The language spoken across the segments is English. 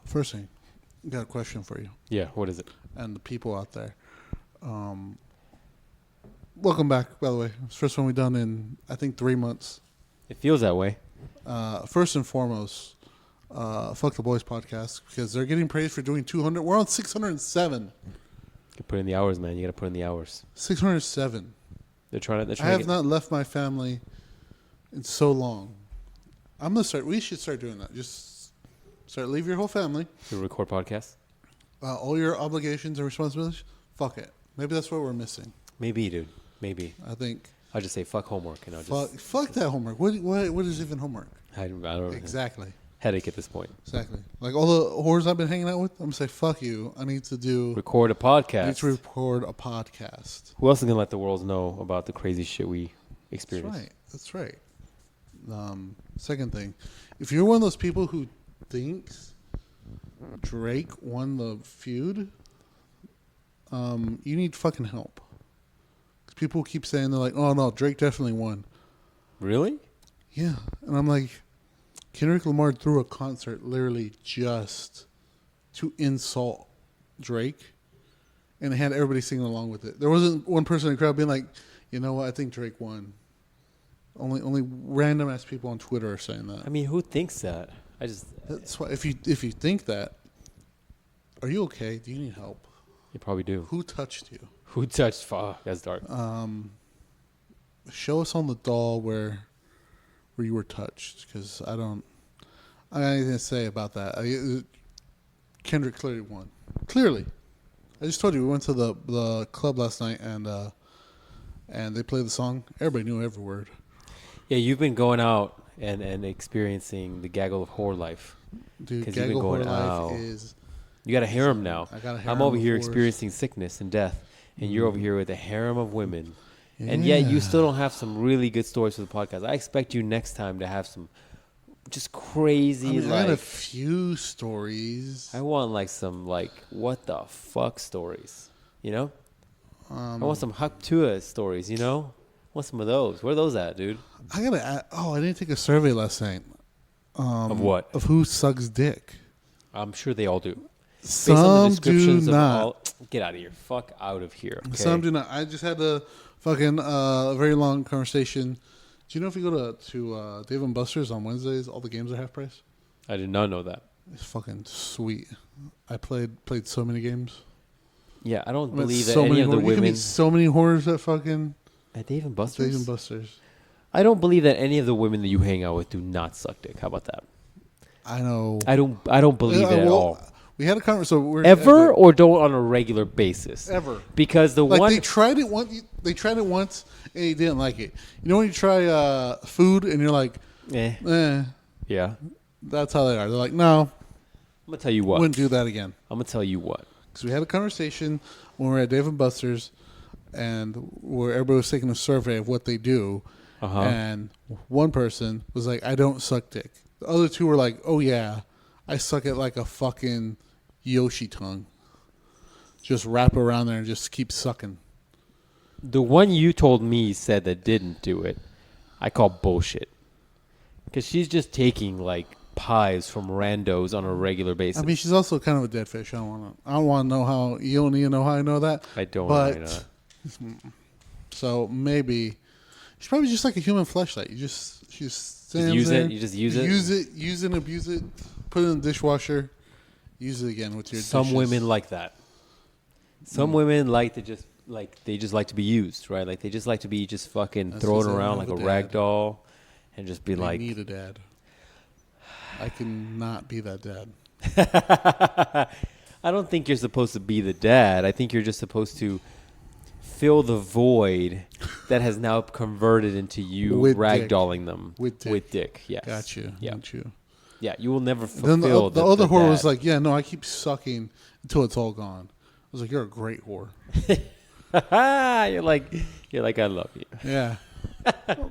First thing, I got a question for you. Yeah, what is it? And the people out there. Welcome back, by the way. It's the first one we've done in, I think, 3 months. It feels that way. First and foremost, Fuck the Boys podcast, because they're getting praised for doing 200. We're on 607. You put in the hours, man. You got to put in the hours. 607. They're trying to I have not left my family in so long. I'm going to start. We should start doing that. Just leave your whole family. To record podcasts? All your obligations and responsibilities. Fuck it. Maybe that's what we're missing. Maybe, dude. Maybe. I think. I'll just say fuck homework. And I'll fuck that homework. What is even homework? I don't know. Exactly. Headache at this point. Exactly. Like all the whores I've been hanging out with, I'm going to say, fuck you. I need to record a podcast. I need to record a podcast. Who else is going to let the world know about the crazy shit we experience? That's right. Second thing, if you're one of those people who thinks Drake won the feud, you need fucking help. Because people keep saying, they're like, oh no, Drake definitely won. Really? Yeah. And I'm like, Kendrick Lamar threw a concert literally just to insult Drake, and it had everybody singing along with it. There wasn't one person in the crowd being like, you know what, I think Drake won. Only random ass people on Twitter are saying that. I mean, who thinks that? That's why if you think that, are you okay? Do you need help? You probably do. Who touched you? Who touched? Fuck, that's dark. Show us on the doll where you were touched, because I got anything to say about that. Kendrick clearly won. Clearly, I just told you we went to the club last night and they played the song. Everybody knew every word. Yeah, you've been going out and experiencing the gaggle of whore life. Dude, gaggle whore life is... You got a harem now. I got a harem. I'm over here whores. experiencing sickness and death, and you're over here with a harem of women. Yeah. And yet you still don't have some really good stories for the podcast. I expect you next time to have some just crazy, I had a few stories. I want some what the fuck stories, you know? I want some Haktua stories, you know? I want some of those. Where are those at, dude? I didn't take a survey last night. Of what? Of who sucks dick. I'm sure they all do. Some Based on the descriptions do not. Get out of here. Fuck out of here. Okay? Some do not. I just had a fucking very long conversation. Do you know if you go to Dave & Buster's on Wednesdays, all the games are half price? I did not know that. It's fucking sweet. I played so many games. Yeah, I don't believe that any of the women... You can meet so many whores at fucking... At Dave & Buster's? Dave & Buster's. I don't believe that any of the women that you hang out with do not suck dick. How about that? I know. I don't believe it at all. We had a conversation. Ever or don't on a regular basis? Ever. Because they tried it once. They tried it once and you didn't like it. You know when you try food and you're like, yeah. That's how they are. They're like, no. I'm gonna tell you what. Wouldn't do that again. I'm gonna tell you what. Because we had a conversation when we were at Dave & Buster's, and where everybody was taking a survey of what they do, and one person was like, I don't suck dick. The other two were like, oh yeah, I suck it like a fucking Yoshi tongue. Just wrap around there and just keep sucking. The one you told me said that didn't do it, I call bullshit. Because she's just taking pies from randos on a regular basis. I mean, she's also kind of a dead fish. I don't want to know how. You don't need to know how I know that. I don't want to know that. So maybe she's probably just like a human fleshlight. You just use it. You just use it. Use it, abuse it. Put it in the dishwasher. Use it again with your. Some dishes. women like that. Some women like to just they just like to be used, right? Like they just like to be just fucking thrown around like a rag doll, and just be like. I need a dad. I cannot be that dad. I don't think you're supposed to be the dad. I think you're just supposed to fill the void that has now converted into you ragdolling them with dick. Yes. Got you. Yeah. Got you. Yeah, you will never fulfill the other whore was like, yeah, no, I keep sucking until it's all gone. I was like, you're a great whore. You're like, I love you. Yeah.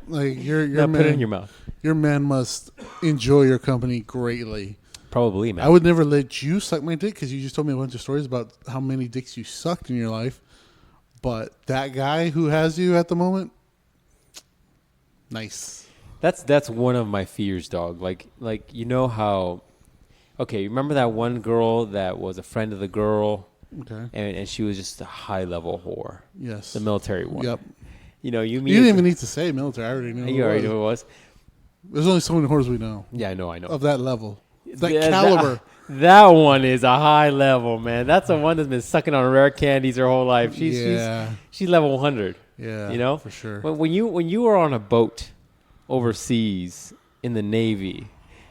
Like your now man, put it in your mouth. Your man must enjoy your company greatly. Probably, man. I would never let you suck my dick because you just told me a bunch of stories about how many dicks you sucked in your life. But that guy who has you at the moment, nice. That's one of my fears, dog. Like you know how. Okay, remember that one girl that was a friend of the girl, Okay. and she was just a high level whore. Yes. The military one. Yep. You know, you didn't even need to say military. I already knew. You already knew who it was. There's only so many whores we know. Yeah, I know. Of that level, that caliber. That one is a high level, man. That's the one that's been sucking on rare candies her whole life. She's level 100. Yeah, you know, for sure. When you are on a boat overseas in the Navy,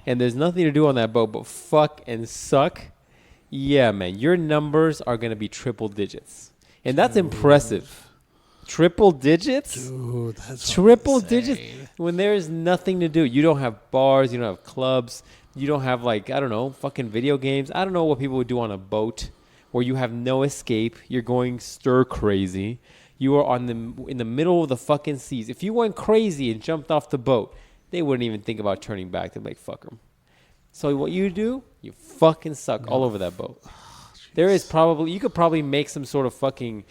and there's nothing to do on that boat but fuck and suck, yeah, man, your numbers are gonna be triple digits, and that's impressive. Triple digits? Dude, that's triple digits when there is nothing to do. You don't have bars, you don't have clubs, you don't have like, I don't know, fucking video games. I don't know what people would do on a boat where you have no escape. You're going stir crazy. You are in the middle of the fucking seas. If you went crazy and jumped off the boat, they wouldn't even think about turning back. They'd be like, fuck them. So what you do, you fucking suck all over that boat. There is probably, you could probably make some sort of fucking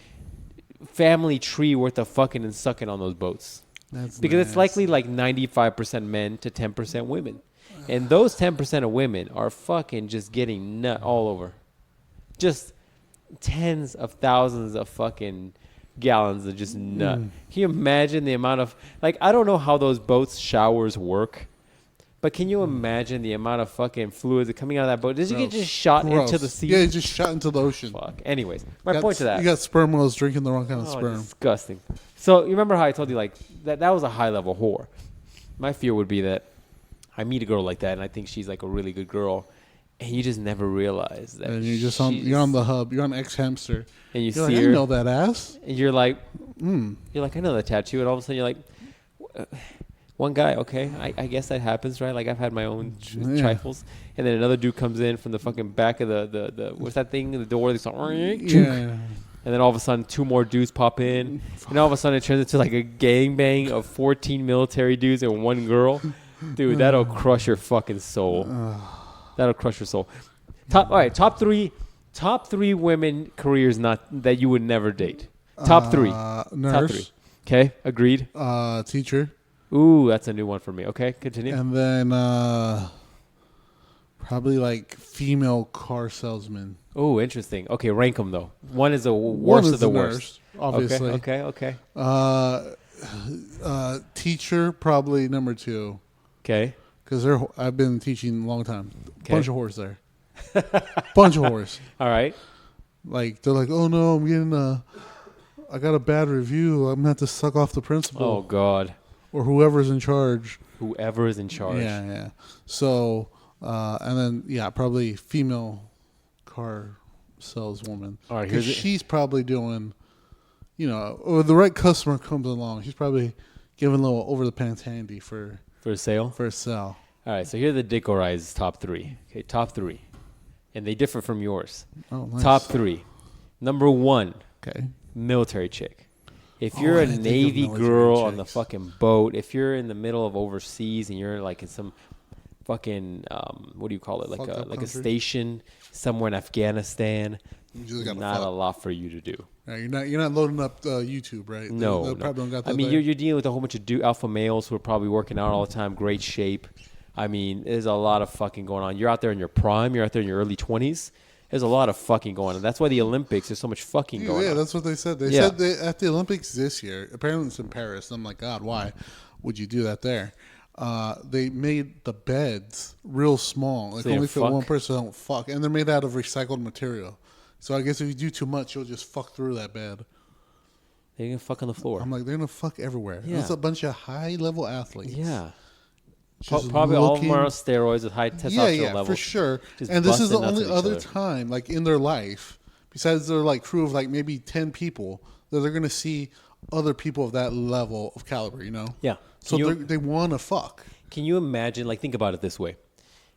family tree worth of fucking and sucking on those boats. Because it's likely like 95% men to 10% women. And those 10% of women are fucking just getting nut all over. Just tens of thousands of fucking gallons of just nut. Can you imagine the amount of, like, I don't know how those boats showers work, but can you imagine the amount of fucking fluids that coming out of that boat? Did you get just shot into the sea? Yeah, just shot into the ocean. Fuck. Anyways, my point to that. You got sperm whales drinking the wrong kind of sperm. Disgusting. So you remember how I told you like that was a high level whore. My fear would be that I meet a girl like that and I think she's like a really good girl, and you just never realize that. And you're on the hub. You're on X Hamster. And you're see like, her. I know that ass. And you're like, I know that tattoo. And all of a sudden you're like, one guy, okay, I guess that happens, right? Like I've had my own trifles, and then another dude comes in from the fucking back of the what's that thing? The door. They start, and then all of a sudden 2 more dudes pop in, and all of a sudden it turns into like a gangbang of 14 military dudes and 1 girl. Dude, that'll crush your fucking soul. That'll crush your soul. Top three women careers that you would never date. Top 3. Nurse. Top 3. Okay, agreed. Teacher. Ooh, that's a new one for me. Okay, continue. And then probably like female car salesman. Oh, interesting. Okay, rank them though. One is the worst of the worst. Obviously. Okay. Teacher probably number 2. Okay. Because I've been teaching a long time. Bunch of whores there. Bunch of whores. All right. Like they're like, oh no, I got a bad review. I'm gonna have to suck off the principal. Oh God. Or whoever's in charge. Whoever is in charge. Yeah. So, and then, probably female car saleswoman. All right, because she's probably doing, or the right customer comes along. She's probably giving a little over the pants handy for a sale. For a sale. All right, so here are the Dick O'Reilly's top 3. Okay, top 3. And they differ from yours. Oh, nice. Top 3. Number 1. Okay. Military chick. If you're a Navy girl on the fucking boat, if you're in the middle of overseas and you're like in some fucking what do you call it, like a station somewhere in Afghanistan, not a lot for you to do. Yeah, you're not loading up YouTube, right? No. Probably don't got that. I mean, you're dealing with a whole bunch of alpha males who are probably working out all the time, great shape. I mean, there's a lot of fucking going on. You're out there in your prime. You're out there in your early 20s. There's a lot of fucking going on. That's why the Olympics, there's so much fucking going on. Yeah, that's what they said. They said at the Olympics this year, apparently it's in Paris. I'm like, God, why would you do that there? They made the beds real small. Like only for one person don't fuck. And they're made out of recycled material. So I guess if you do too much, you'll just fuck through that bed. They're going to fuck on the floor. I'm like, they're going to fuck everywhere. Yeah. It's a bunch of high-level athletes. Yeah. Probably all of them are on steroids with high testosterone levels. For sure. And this is the only other time, like in their life, besides their like crew of like maybe 10 people, that they're going to see other people of that level of caliber, Yeah. So they want to fuck. Can you imagine, like think about it this way.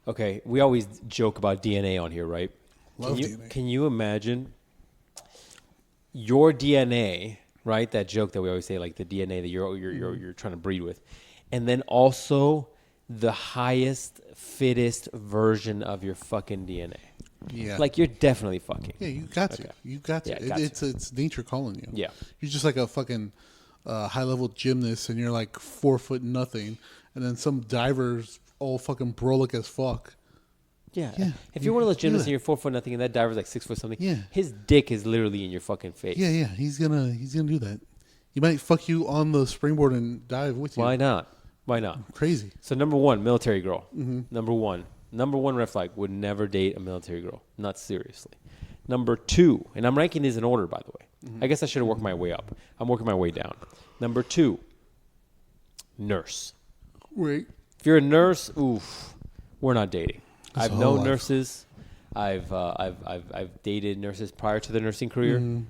Okay, we always joke about DNA on here, right? Love DNA. Can you imagine your DNA, right? That joke that we always say, like the DNA that you're trying to breed with. And then also the highest, fittest version of your fucking DNA. Yeah. Like you're definitely fucking. Yeah, you got to. You got to. Yeah, it's nature calling you. Yeah. You're just like a fucking high-level gymnast and you're like 4 foot nothing, and then some diver's all fucking brolic as fuck. Yeah. If you're one of those gymnasts and you're 4 foot nothing and that diver's like 6 foot something, his dick is literally in your fucking face. Yeah, he's gonna do that. He might fuck you on the springboard and dive with you. Why not? Crazy. So number one, military girl. Mm-hmm. Number one red flag, would never date a military girl. Not seriously. Number two, and I'm ranking these in order, by the way. Mm-hmm. I guess I should have worked my way up. I'm working my way down. Number two, nurse. Right. If you're a nurse, oof, we're not dating. I've known nurses. I've dated nurses prior to their nursing career. Mm-hmm.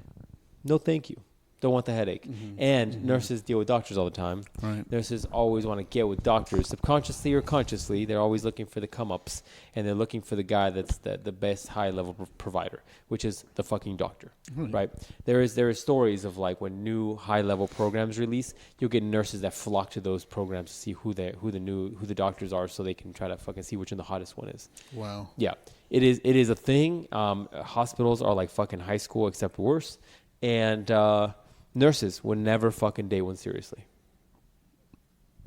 No, thank you. Don't want the headache. Mm-hmm. And nurses deal with doctors all the time. Right. Nurses always want to get with doctors, subconsciously or consciously. They're always looking for the come-ups, and they're looking for the guy that's the best high-level provider, which is the fucking doctor, right? There is stories of like when new high-level programs release, you'll get nurses that flock to those programs to see who the doctors are, so they can try to fucking see which one the hottest one is. Wow. Yeah, it is a thing. Hospitals are like fucking high school except worse, and nurses would never fucking date one seriously.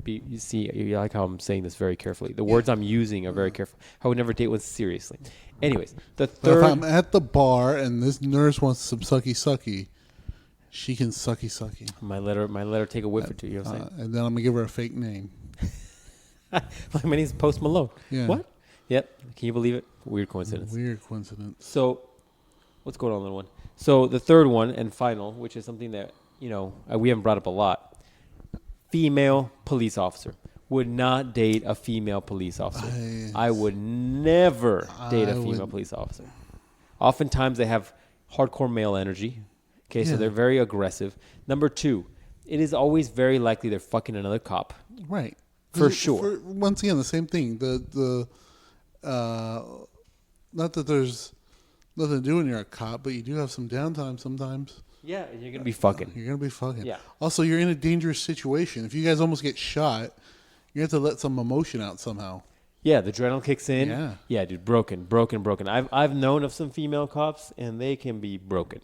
You see, you like how I'm saying this very carefully. The words I'm using are very careful. I would never date one seriously. Anyways, the third. But if I'm at the bar and this nurse wants some sucky, she can sucky. My letter take a whiff or two. You know what I'm saying? And then I'm gonna give her a fake name. My name's Post Malone. Yeah. What? Yep. Can you believe it? Weird coincidence. So, what's going on, little one? So the third one and final, which is something that, we haven't brought up a lot. Female police officer. Would not date a female police officer. I would never date a female police officer. Oftentimes they have hardcore male energy. Okay, so they're very aggressive. Number two, it is always very likely they're fucking another cop. Right. For sure. Once again, the same thing. Not that there's nothing to do when you're a cop, but you do have some downtime sometimes. Yeah, and you're going to be fucking. Yeah. Also, you're in a dangerous situation. If you guys almost get shot, you have to let some emotion out somehow. Yeah, the adrenaline kicks in. Yeah. Yeah, dude, broken. I've known of some female cops, and they can be broken.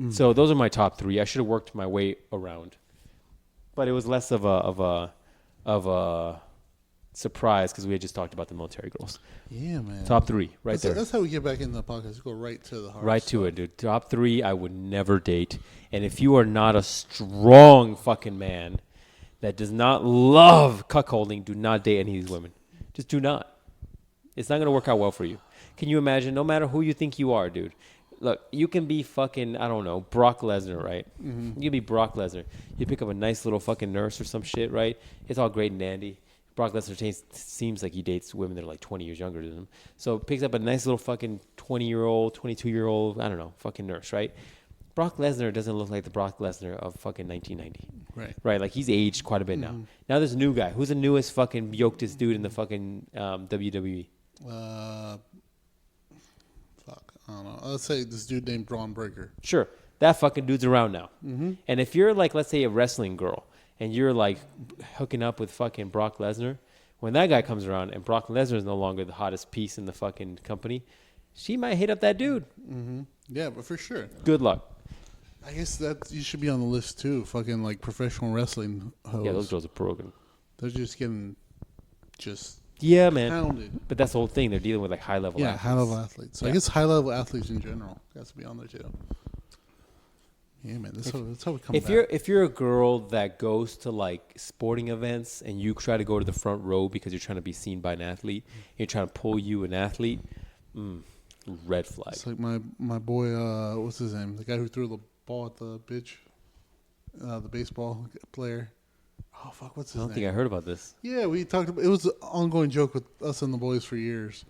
So those are my top three. I should have worked my way around. But it was less of a surprise because we had just talked about the military girls. Yeah, man. Top three, there. That's how we get back into the podcast. Go right to the heart. Right to it, dude. Top three, I would never date. And if you are not a strong fucking man that does not love cuckolding, do not date any of these women. Just do not. It's not going to work out well for you. Can you imagine? No matter who you think you are, dude. Look, you can be fucking, I don't know, Brock Lesnar, right? Mm-hmm. You can be Brock Lesnar. You pick up a nice little fucking nurse or some shit, right? It's all great and dandy. Brock Lesnar seems like he dates women that are like 20 years younger than him. So picks up a nice little fucking 20-year-old, 22-year-old, I don't know, fucking nurse, right? Brock Lesnar doesn't look like the Brock Lesnar of fucking 1990. Right. Right, like he's aged quite a bit now. Now there's a new guy. Who's the newest fucking yokedest dude in the fucking WWE? I don't know. Let's say this dude named Braun Breaker. Sure. That fucking dude's around now. Mm-hmm. And if you're like, let's say a wrestling girl, and you're like hooking up with fucking Brock Lesnar, when that guy comes around and Brock Lesnar is no longer the hottest piece in the fucking company, she might hit up that dude. Mm-hmm. Yeah, but for sure. Good luck. I guess that you should be on the list too. Fucking like professional wrestling hoes. Yeah, those girls are broken. They're just getting yeah, man. Pounded. But that's the whole thing. They're dealing with like high level athletes. Yeah, high level athletes. So I guess high level athletes in general has to be on there too. Yeah, man. That's how we come back. If you're a girl that goes to like sporting events and you try to go to the front row because you're trying to be seen by an athlete, you're trying to pull you an athlete, red flag. It's like my boy, what's his name? The guy who threw the ball at the bitch, the baseball player. Oh fuck, what's his name? I don't think I heard about this. Yeah, we talked about it. Was an ongoing joke with us and the boys for years.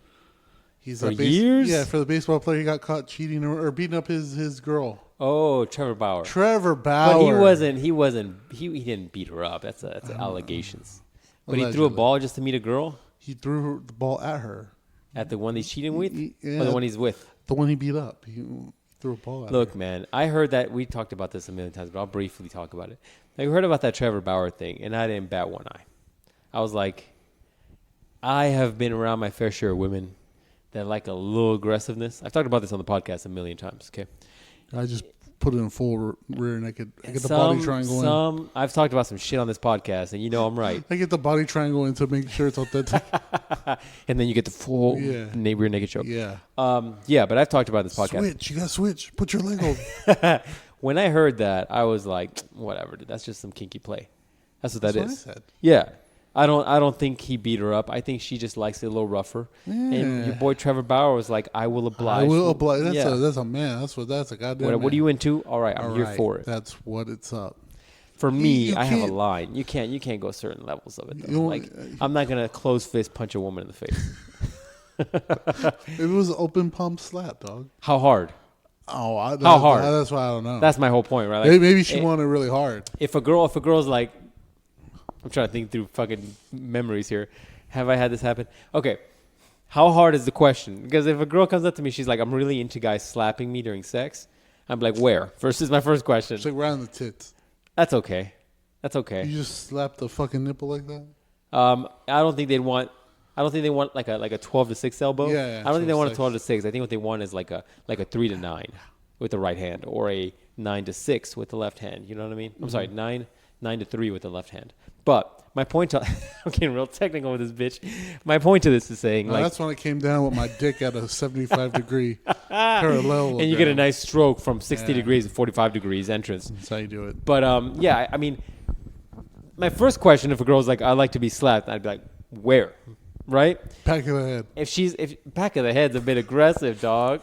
He's for years. Yeah, for the baseball player, he got caught cheating or beating up his girl. Oh, Trevor Bauer. But he didn't beat her up. That's allegations. But Allegedly. he threw a ball just to meet a girl? He threw the ball at her. At the one he's cheating with? Yeah, or the one he's with? The one he beat up. He threw a ball at her. Look, man, I heard that. We talked about this a million times, but I'll briefly talk about it. I heard about that Trevor Bauer thing, and I didn't bat one eye. I was like, I have been around my fair share of women that like a little aggressiveness. I've talked about this on the podcast a million times, okay? put it in full rear naked. I get the body triangle in. I've talked about some shit on this podcast, and you know I'm right. I get the body triangle in to make sure it's authentic. And then you get the full rear naked choke. Yeah. Yeah, but I've talked about this podcast. Switch. You got to switch. Put your leg over. When I heard that, I was like, whatever, dude. That's just some kinky play. That's what that is. What I said. Yeah. I don't think he beat her up. I think she just likes it a little rougher. Yeah. And your boy Trevor Bauer was like, I will oblige. I will oblige. That's a man. That's a goddamn man. What are you into? All right, I'm here for it. That's what it's up. For me, I have a line. You can't go certain levels of it. Like, I'm not gonna close fist punch a woman in the face. It was an open palm slap, dog. How hard? Oh, how hard? That's why I don't know. That's my whole point, right? Like, maybe she wanted really hard. If a girl's like, I'm trying to think through fucking memories here. Have I had this happen? Okay. How hard is the question? Because if a girl comes up to me, she's like, I'm really into guys slapping me during sex. I'm like, where? First is my first question. It's like right on the tits. That's okay. That's okay. You just slap the fucking nipple like that? I don't think they want like a 12 to 6 elbow. Yeah, I don't think they want a 12 to 6. I think what they want is like a 3 to 9 with the right hand, or a 9 to 6 with the left hand. You know what I mean? I'm sorry, 9 to 3 with the left hand. But my point to I'm getting real technical with this bitch. My point to this is saying, like, that's when I came down with my dick at a 75 degree parallel. And you get a nice stroke from 60 degrees to 45 degrees entrance. That's how you do it. But I mean, my first question, if a girl's like, I'd like to be slapped, I'd be like, where? Right? Back of the head. If back of the head's a bit aggressive, dog.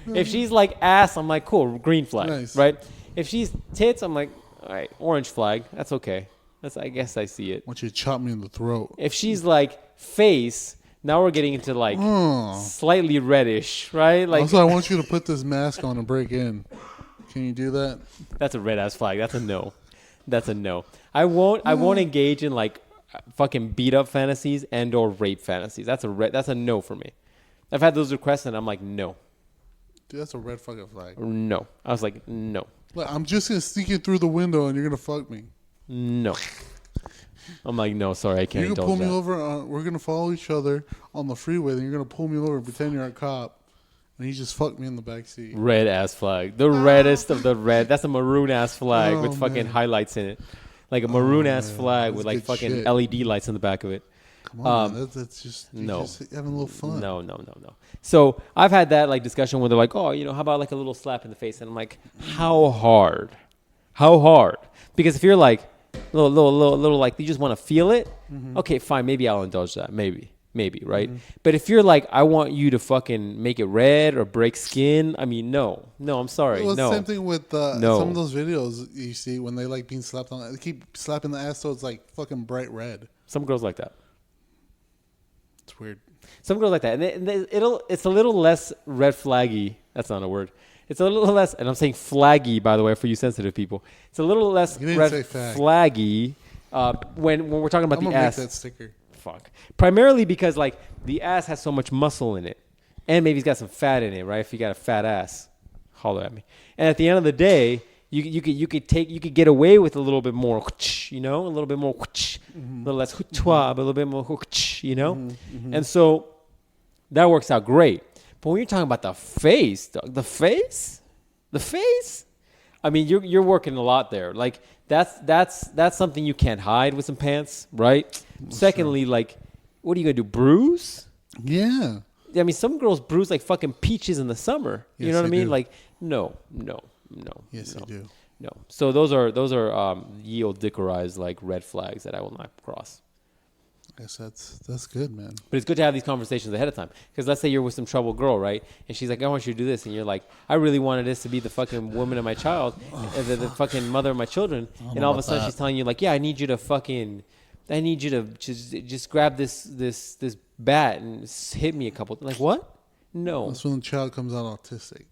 If she's like ass, I'm like, cool, green flag. Nice. Right? If she's tits, I'm like, all right, orange flag. That's okay. I guess I see it. I want you to chop me in the throat. If she's like face, now we're getting into like slightly reddish, right? Like, also, I want you to put this mask on and break in. Can you do that? That's a red ass flag. That's a no. That's a no. I won't engage in like fucking beat up fantasies and or rape fantasies. That's a no for me. I've had those requests and I'm like, no. Dude, that's a red fucking flag. No. I was like, no. Look, I'm just going to sneak you through the window and you're going to fuck me. No. I'm like, no, sorry, I can't. You're going to pull me over. We're going to follow each other on the freeway. Then you're going to pull me over and pretend you're a cop. And he just fucked me in the backseat. Red ass flag. The reddest of the red. That's a maroon ass flag with fucking highlights in it. Like a maroon ass flag with like fucking shit. LED lights in the back of it. Come on, man. That's just, just having a little fun. No. So I've had that like discussion where they're like, oh, how about like a little slap in the face? And I'm like, how hard? How hard? Because if you're like little like you just want to feel it, okay, fine, maybe I'll indulge that, maybe, right? But if you're like, I want you to fucking make it red or break skin, I mean, no, I'm sorry, well, no. It's the same thing with some of those videos you see when they like being slapped on. They keep slapping the ass so it's like fucking bright red. Some girls like that. It's weird. Some girls like that, and it's a little less red flaggy. That's not a word. It's a little less, and I'm saying flaggy, by the way, for you sensitive people. It's a little less red flaggy when we're talking about the ass. Make that sticker. Fuck. Primarily because like the ass has so much muscle in it, and maybe it's got some fat in it, right? If you got a fat ass, holler at me. And at the end of the day, you could get away with a little bit more, a little bit more, a little less a little bit more, and so that works out great. But when you're talking about the face, dog, the face, I mean, you're working a lot there. Like that's something you can't hide with some pants, right? Secondly, like, what are you gonna do? Bruise? Yeah. I mean, some girls bruise like fucking peaches in the summer. You know what I mean? Do. Like, no. Yes, they do. No. So those are yield dickerized like red flags that I will not cross. I guess that's good, man. But it's good to have these conversations ahead of time. Because let's say you're with some troubled girl, right? And she's like, I want you to do this. And you're like, I really wanted this to be the fucking woman of my child, the fucking mother of my children. And all of a sudden she's telling you like, yeah, I need you to just grab this bat and hit me a couple. Like, what? No. That's when the child comes out autistic.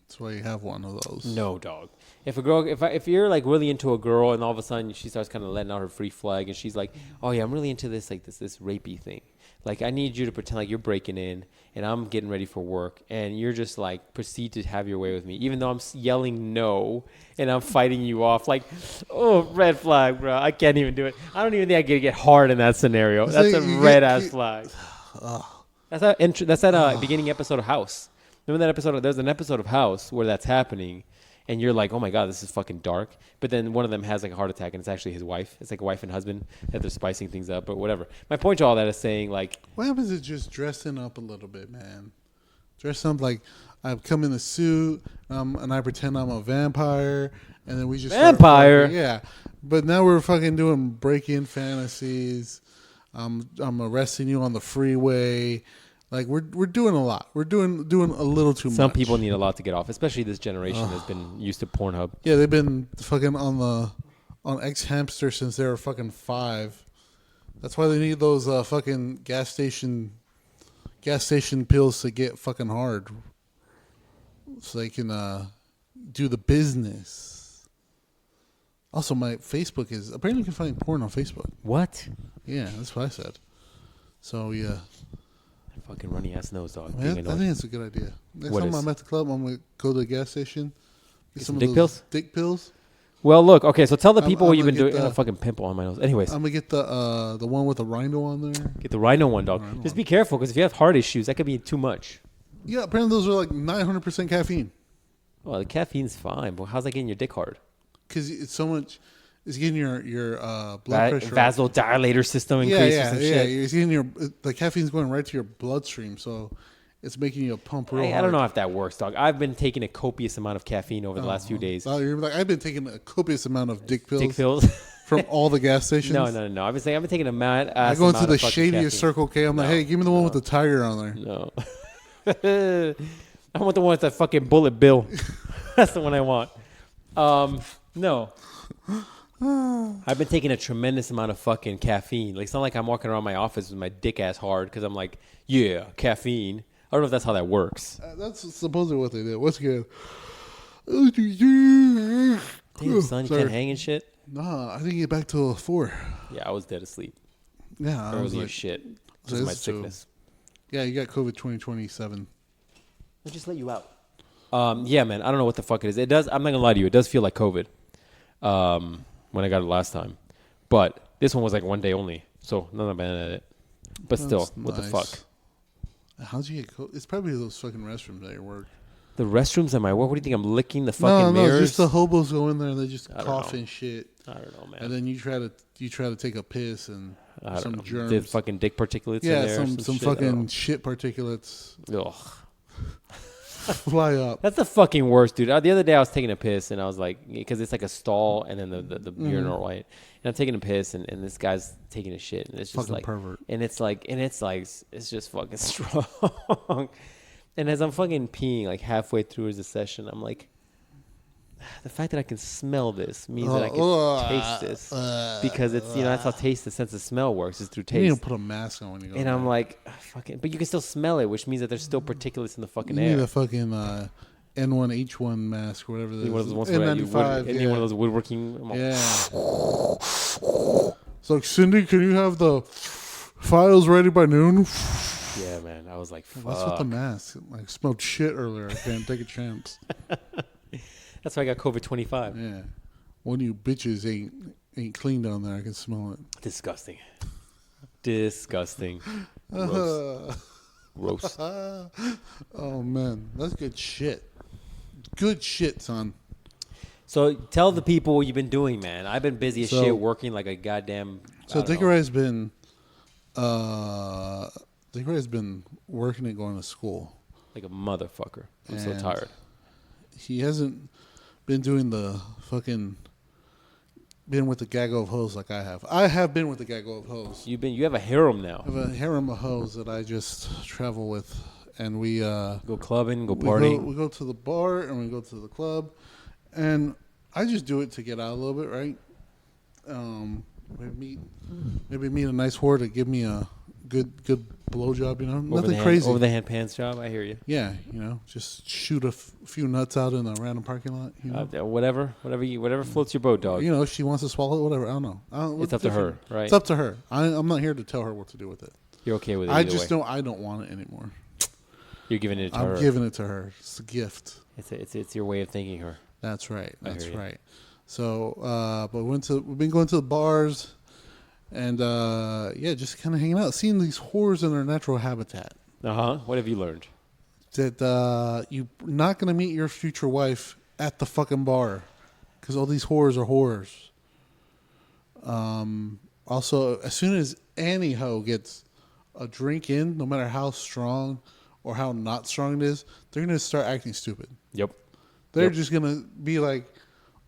That's why you have one of those. No, dog. If you're like really into a girl and all of a sudden she starts kind of letting out her free flag and she's like, oh yeah, I'm really into this like this rapey thing. Like I need you to pretend like you're breaking in and I'm getting ready for work and you're just like proceed to have your way with me, even though I'm yelling no and I'm fighting you off. Like, oh, red flag, bro. I can't even do it. I don't even think I can get hard in that scenario. That's a red ass flag. That's that beginning episode of House. Remember that episode? There's an episode of House where that's happening, and you're like, oh my God, this is fucking dark. But then one of them has like a heart attack, and it's actually his wife. It's like a wife and husband that they're spicing things up, or whatever. My point to all that is saying, like, what happens is just dressing up a little bit, man. Dress up like I come in a suit, and I pretend I'm a vampire, and then we just vampire. Yeah, but now we're fucking doing break-in fantasies. I'm arresting you on the freeway. Like we're doing a lot. We're doing a little too much. Some people need a lot to get off, especially this generation that's been used to Pornhub. Yeah, they've been fucking on X Hamster since they were fucking 5. That's why they need those fucking gas station pills to get fucking hard, so they can do the business. Also, my Facebook is apparently you can find porn on Facebook. What? Yeah, that's what I said. So yeah. Fucking runny ass nose, dog. Man, I think it's a good idea. Next time I'm at the club, I'm gonna go to the gas station. Get some dick pills. Dick pills. Well, look. Okay, so tell the people what you've been doing. A fucking pimple on my nose. Anyways, I'm gonna get the one with the rhino on there. Get the rhino one, dog. Just be careful because if you have heart issues, that could be too much. Yeah, apparently those are like 900% caffeine. Well, the caffeine's fine, but how's that getting your dick hard? Because it's so much. It's getting your blood pressure. Vasodilator system increases and shit. It's getting the caffeine's going right to your bloodstream, so it's making you pump real hard. I don't know if that works, dog. I've been taking a copious amount of caffeine over the last few days. You're like, I've been taking a copious amount of dick pills. Dick pills? From all the gas stations? No. I've been taking a mad ass. I go into the shadiest Circle K. I'm like, hey, give me the one with the tiger on there. No. I want the one with the fucking bullet bill. That's the one I want. No. I've been taking a tremendous amount of fucking caffeine. Like, it's not like I'm walking around my office with my dick ass hard because I'm like, yeah, caffeine. I don't know if that's how that works. That's supposedly what they did. What's good? Damn, son, you can't hang and shit? Nah, I didn't get back till 4. Yeah, I was dead asleep. Yeah, I was your shit. Just my sickness. Yeah, you got COVID 2027. They just let you out. Yeah, man, I don't know what the fuck it is. It does. I'm not gonna lie to you. It does feel like COVID. When I got it last time. But this one was like 1 day only. So not bad at it. But still, what the fuck? How'd you get COVID? It's probably those fucking restrooms at your work. The restrooms at my work? What do you think? I'm licking the fucking mirrors? No, just the hobos go in there and they just cough and shit. I don't know, man. And then you try to take a piss and some germs. The fucking dick particulates in there. Some fucking shit particulates. Ugh. Fly up. That's the fucking worst, dude. The other day I was taking a piss and I was like, because it's like a stall and then the urinal, right? And I'm taking a piss and this guy's taking a shit and it's just fucking like pervert. And it's just fucking strong. And as I'm fucking peeing like halfway through the session, I'm like, the fact that I can smell this means that I can taste this because it's that's how taste, the sense of smell works, is through taste. You need to put a mask on when you go. And I'm like, fucking, but you can still smell it, which means that there's still particulates in the fucking you air. You need a fucking N1H1 mask, or whatever. You need one of those ones N95. You need one of those woodworking. Yeah. It's like, Cindy, can you have the files ready by noon? Yeah, man. I was like, fuck. What's with the mask? I smelled shit earlier. I can't take a chance. That's why I got COVID 25. Yeah. One of you bitches ain't clean down there. I can smell it. Disgusting. Gross. Oh, man. That's good shit. Good shit, son. So tell the people what you've been doing, man. I've been busy as shit working like a goddamn... So Dickeray's been working and going to school. Like a motherfucker. I'm so tired. He hasn't been doing the fucking... Been with the gaggle of hoes like I have. I have been with the gaggle of hoes. You have a harem now. I have a harem of hoes that I just travel with, and we go clubbing, go partying. We go to the bar and we go to the club, and I just do it to get out a little bit, right? Maybe meet a nice whore to give me a good blowjob, nothing crazy. Over the hand pants job, I hear you. Yeah, just shoot a few nuts out in a random parking lot. Whatever floats your boat, dog. If she wants to swallow it, whatever. I don't know. It's up to her, right? It's up to her. I'm not here to tell her what to do with it. You're okay with it. I don't want it anymore. You're giving it to her. I'm giving it to her. It's a gift. It's your way of thanking her. That's right. That's right. So, but we've been going to the bars. And, just kind of hanging out, seeing these whores in their natural habitat. Uh-huh. What have you learned? that you're not gonna meet your future wife at the fucking bar because all these whores are whores. Also, as soon as any hoe gets a drink in, no matter how strong or how not strong it is, they're gonna start acting stupid. Yep. They're just gonna be like,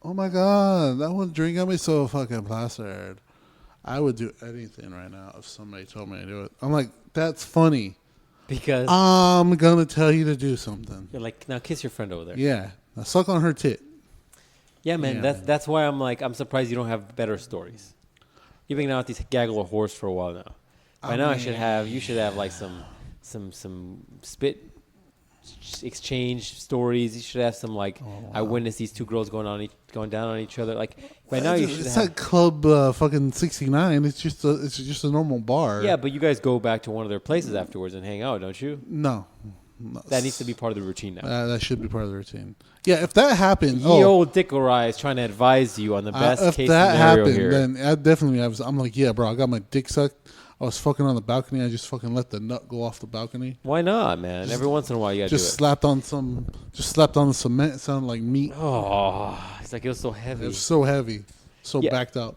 "Oh my god, that one drink got me so fucking plastered." I would do anything right now if somebody told me to do it. I'm like, that's funny. Because I'm gonna tell you to do something. you're like, now kiss your friend over there. Yeah, now suck on her tit. Yeah, man. Yeah. That's why I'm like, I'm surprised you don't have better stories. You've been out these Gaggle of horse for a while now. By now, you should have like some spit exchange stories. You should have some like, I witnessed these two girls going down on each other. Like by now, you should It's have. not Club fucking 69. It's just a normal bar. Yeah, but you guys go back to one of their places afterwards and hang out, don't you? No. That needs to be part of the routine now. That should be part of the routine. Yeah, if that happened, Ye old Dick O'Reilly is trying to advise you on the best if case that scenario happened, here. then I definitely I'm like, yeah, bro, I got my dick sucked. I was fucking on the balcony. I just fucking let the nut go off the balcony. Why not, man? Every once in a while, you gotta do it. Just slapped on the cement. It sounded like meat. Oh, it's like it was so heavy. It was so heavy, so Yeah. backed up.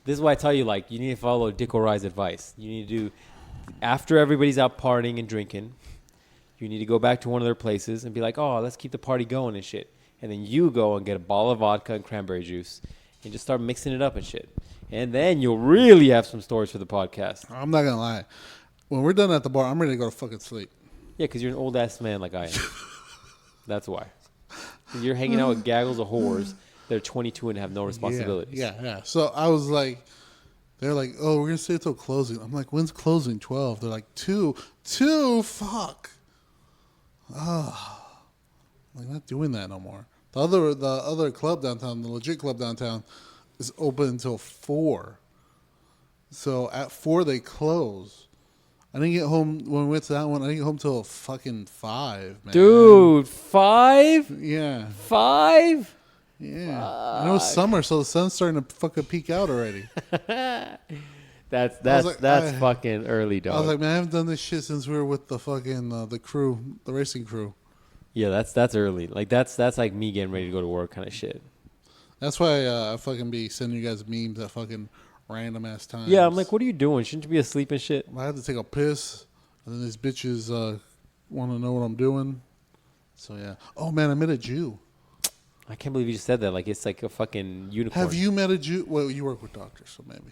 This is why I tell you, like, you need to follow Dick O'Reilly's advice. You need to do, after everybody's out partying and drinking, you need to go back to one of their places and be like, oh, let's keep the party going and shit. And then you go and get a bottle of vodka and cranberry juice and just start mixing it up and shit. And then you'll really have some stories for the podcast. I'm not gonna lie. When we're done at the bar, I'm ready to go to fucking sleep. Yeah, because you're an old-ass man like I am. That's why. You're hanging out with gaggles of whores. They're 22 and have no responsibilities. Yeah. So I was like, they're like, oh, we're gonna stay till closing. I'm like, when's closing? 12. They're like, 2. Fuck. I'm like, not doing that no more. The other club downtown, the legit club downtown, is open until 4. So at 4 they close. I didn't get home when we went to that one. I didn't get home till fucking 5, man. Dude, 5? Yeah. 5? Yeah. And it was summer, so the sun's starting to fucking peek out already. That's fucking early, dog. I was like, man, I haven't done this shit since we were with the fucking the racing crew. Yeah, that's early. Like that's like me getting ready to go to work kind of shit. That's why I fucking be sending you guys memes at fucking random ass times. Yeah, I'm like, what are you doing? Shouldn't you be asleep and shit? I had to take a piss, and then these bitches want to know what I'm doing. So yeah. Oh man, I met a Jew. I can't believe you just said that. Like it's like a fucking unicorn. Have you met a Jew? Well, you work with doctors, so maybe.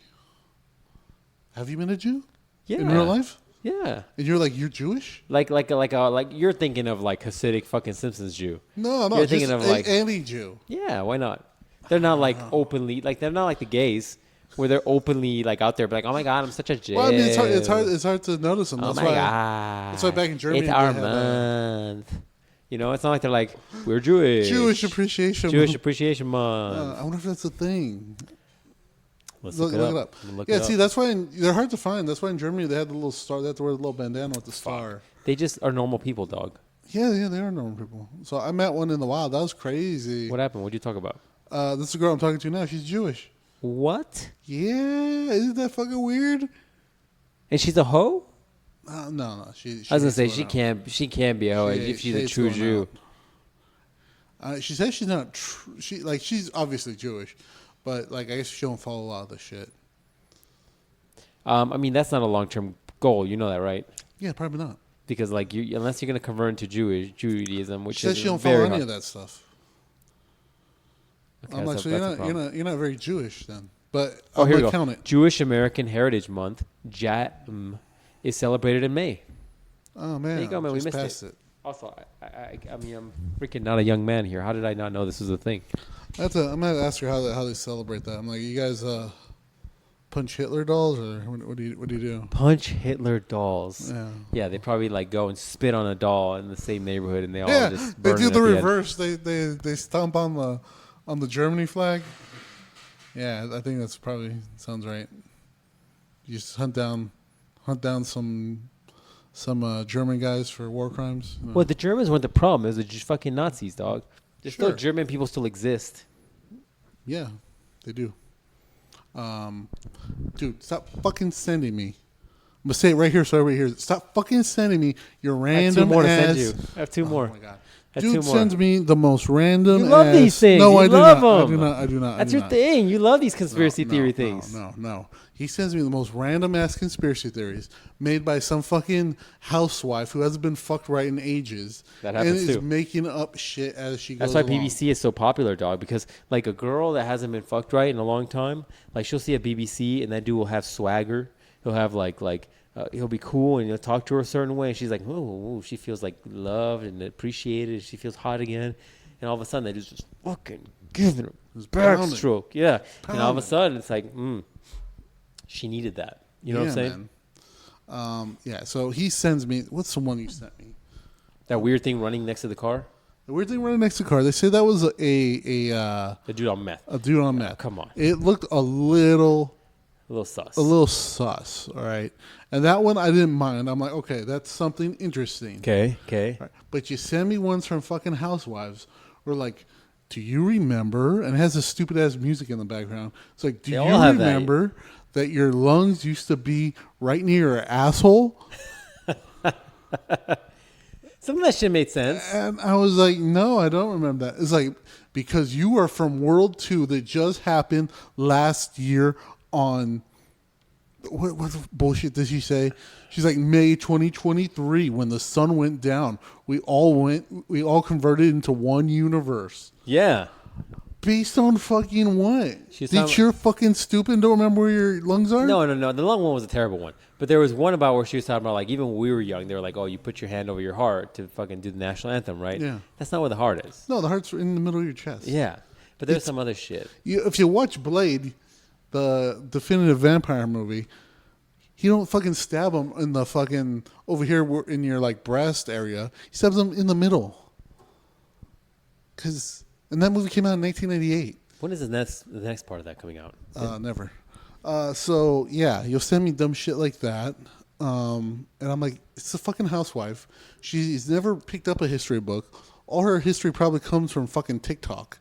Have you met a Jew? Yeah. In real life? Yeah. And you're Jewish? Like you're thinking of like Hasidic fucking Simpsons Jew. No, You're thinking just of like any Jew. Yeah, why not? They're not like openly like they're not like the gays where they're openly like out there, like, oh my god, I'm such a Jew. Well, I mean, it's hard to notice them. Oh That's my why. god. That's why back in Germany it's they our had, month. You know, it's not like they're like we're Jewish. Jewish Appreciation Jewish Month. Appreciation Month. I wonder if that's a thing. Let's look it up. Look Yeah, it see, up. that's why they're hard to find. That's why in Germany they had the little star. They had to wear the little bandana with the star. They just are normal people, dog. Yeah, they are normal people. So I met one in the wild. That was crazy. What happened? What'd you talk about? This is the girl I'm talking to now. She's Jewish. What? Yeah, isn't that fucking weird? And she's a hoe? No. She I was gonna say hates going she can't be a hoe She if she's a hates true going Jew. out. She says she's not. She's obviously Jewish, but like I guess she don't follow a lot of the shit. I mean, that's not a long-term goal. You know that, right? Yeah, probably not. Because like unless you're gonna convert into Judaism, which She says is she don't very follow any hard. of that stuff. Okay, I'm like, so you're not very Jewish then. But I'm here we gonna go. count it. Jewish American Heritage Month, JAM, is celebrated in May. Oh man, There you go, man. We just missed passed it. Also, I mean, I'm freaking not a young man here. How did I not know this was a thing? I'm gonna ask her how they celebrate that. I'm like, you guys punch Hitler dolls, or what do you do? Punch Hitler dolls. Yeah. Yeah, they probably like go and spit on a doll in the same neighborhood, and they all Yeah, just they burn do it the at the end. reverse. They stomp on the Germany flag. Yeah, I think that's probably sounds right. You just hunt down some German guys for war crimes. You know. Well, the Germans weren't the problem. It was the just fucking Nazis, dog. There's Sure. still German people still exist. Yeah, they do. Dude, stop fucking sending me gonna say it right here, so everybody hears it. Stop fucking sending me your random I have 2 more ass. to send you. I have 2 more. Oh my god. I have Dude 2 more. sends me the most random. You love these things. No, You I do love not. them. I do not. That's your thing. You love these conspiracy theory things. No. He sends me the most random ass conspiracy theories made by some fucking housewife who hasn't been fucked right in ages. That happens and is too. making up shit as she goes. That's why along. BBC is so popular, dog. Because like a girl that hasn't been fucked right in a long time, like she'll see a BBC and that dude will have swagger. He'll have he'll be cool and he'll talk to her a certain way. And she's like, oh, she feels like loved and appreciated. She feels hot again. And all of a sudden they just fucking giving her backstroke. Yeah. And all of a sudden it's like, she needed that. You know what I'm saying? Man. Yeah. So he sends me. What's the one you sent me? That weird thing running next to the car. The weird thing running next to the car. They say that was The dude on meth. a dude on meth. Come on. It looked a little sus. A little sus. All right. And that one I didn't mind. I'm like, okay, that's something interesting. Okay. Right. But you send me ones from fucking housewives. We're like, do you remember? And it has this stupid ass music in the background. It's like, do you remember that your lungs used to be right near your asshole? Some of that shit made sense. And I was like, no, I don't remember that. It's like, because you are from World 2 that just happened last year on, what bullshit did she say? She's like, May 2023, when the sun went down. We all converted into one universe. Yeah. Based on fucking what? Did you're fucking stupid and don't remember where your lungs are? No. The lung one was a terrible one. But there was one about where she was talking about, like, even when we were young, they were like, oh, you put your hand over your heart to fucking do the national anthem, right? Yeah. That's not where the heart is. No, the heart's in the middle of your chest. Yeah. But there's some other shit. If you watch Blade, the definitive vampire movie, he don't fucking stab him in the fucking, over here in your, like, breast area. He stabs him in the middle. And that movie came out in 1988. When is the next part of that coming out? Never. So, yeah, you'll send me dumb shit like that. And I'm like, it's a fucking housewife. She's never picked up a history book. All her history probably comes from fucking TikTok.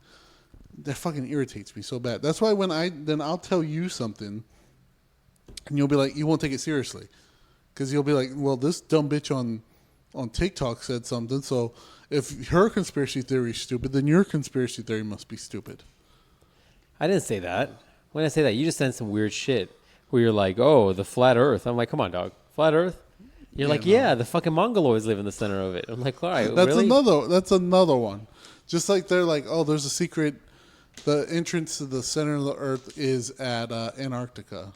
That fucking irritates me so bad. That's why then I'll tell you something, and you'll be like, you won't take it seriously. Because you'll be like, well, this dumb bitch on TikTok said something, so if her conspiracy theory is stupid, then your conspiracy theory must be stupid. I didn't say that. When I say that, you just send some weird shit where you're like, oh, the flat earth. I'm like, come on, dog. Flat earth? You're like, yeah, the fucking Mongoloids live in the center of it. I'm like, all right, that's really? That's another one. Just like they're like, oh, there's a secret. The entrance to the center of the earth is at Antarctica.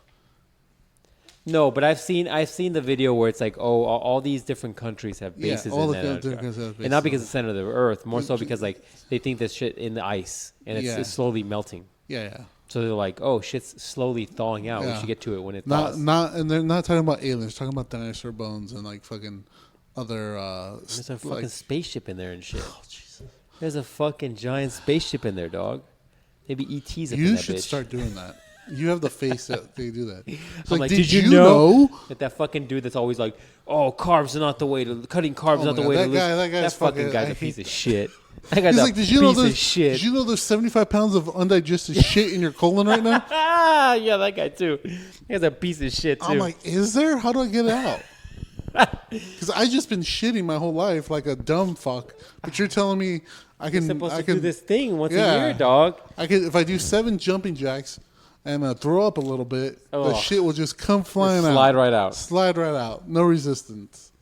No, but I've seen the video where it's like, oh, all these different countries have bases all in the Antarctica. countries have bases and not because it's the center of the earth, more so because like they think there's shit in the ice and it's slowly melting. Yeah. So they're like, oh, shit's slowly thawing out. We should get to it when it thaws. And they're not talking about aliens. They're talking about dinosaur bones and like fucking other. There's a fucking spaceship in there and shit. Oh, Jesus. There's a fucking giant spaceship in there, dog. Maybe ET's up in that bitch. You should start doing that. You have the face that they do that. I'm like, did you know that fucking dude that's always like, oh, carbs are not the way to cutting carbs, not the way to lose. That fucking guy's a piece of shit. That guy's a piece of shit. Did you know there's 75 pounds of undigested shit in your colon right now? Yeah, that guy too. He's a piece of shit too. I'm like, is there? How do I get it out? Because I just been shitting my whole life like a dumb fuck. But you're telling me You're supposed to do this thing once a year, dog. If I do 7 jumping jacks and throw up a little bit, the shit will just come flying out. Slide right out. Slide right out. No resistance.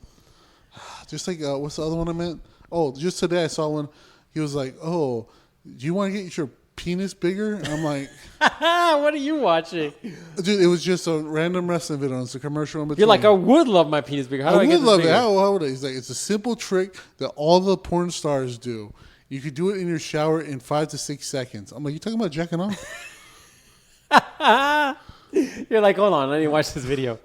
Just like, what's the other one I meant? Oh, just today I saw one. He was like, oh, do you want to get your penis bigger? And I'm like, what are you watching? Dude, it was just a random wrestling video. It's a commercial in between. You're like, I would love my penis bigger. How do I get this bigger? How would I? He's like, it's a simple trick that all the porn stars do. You could do it in your shower in 5 to 6 seconds. I'm like, you talking about jacking off? You're like, hold on, I need to watch this video.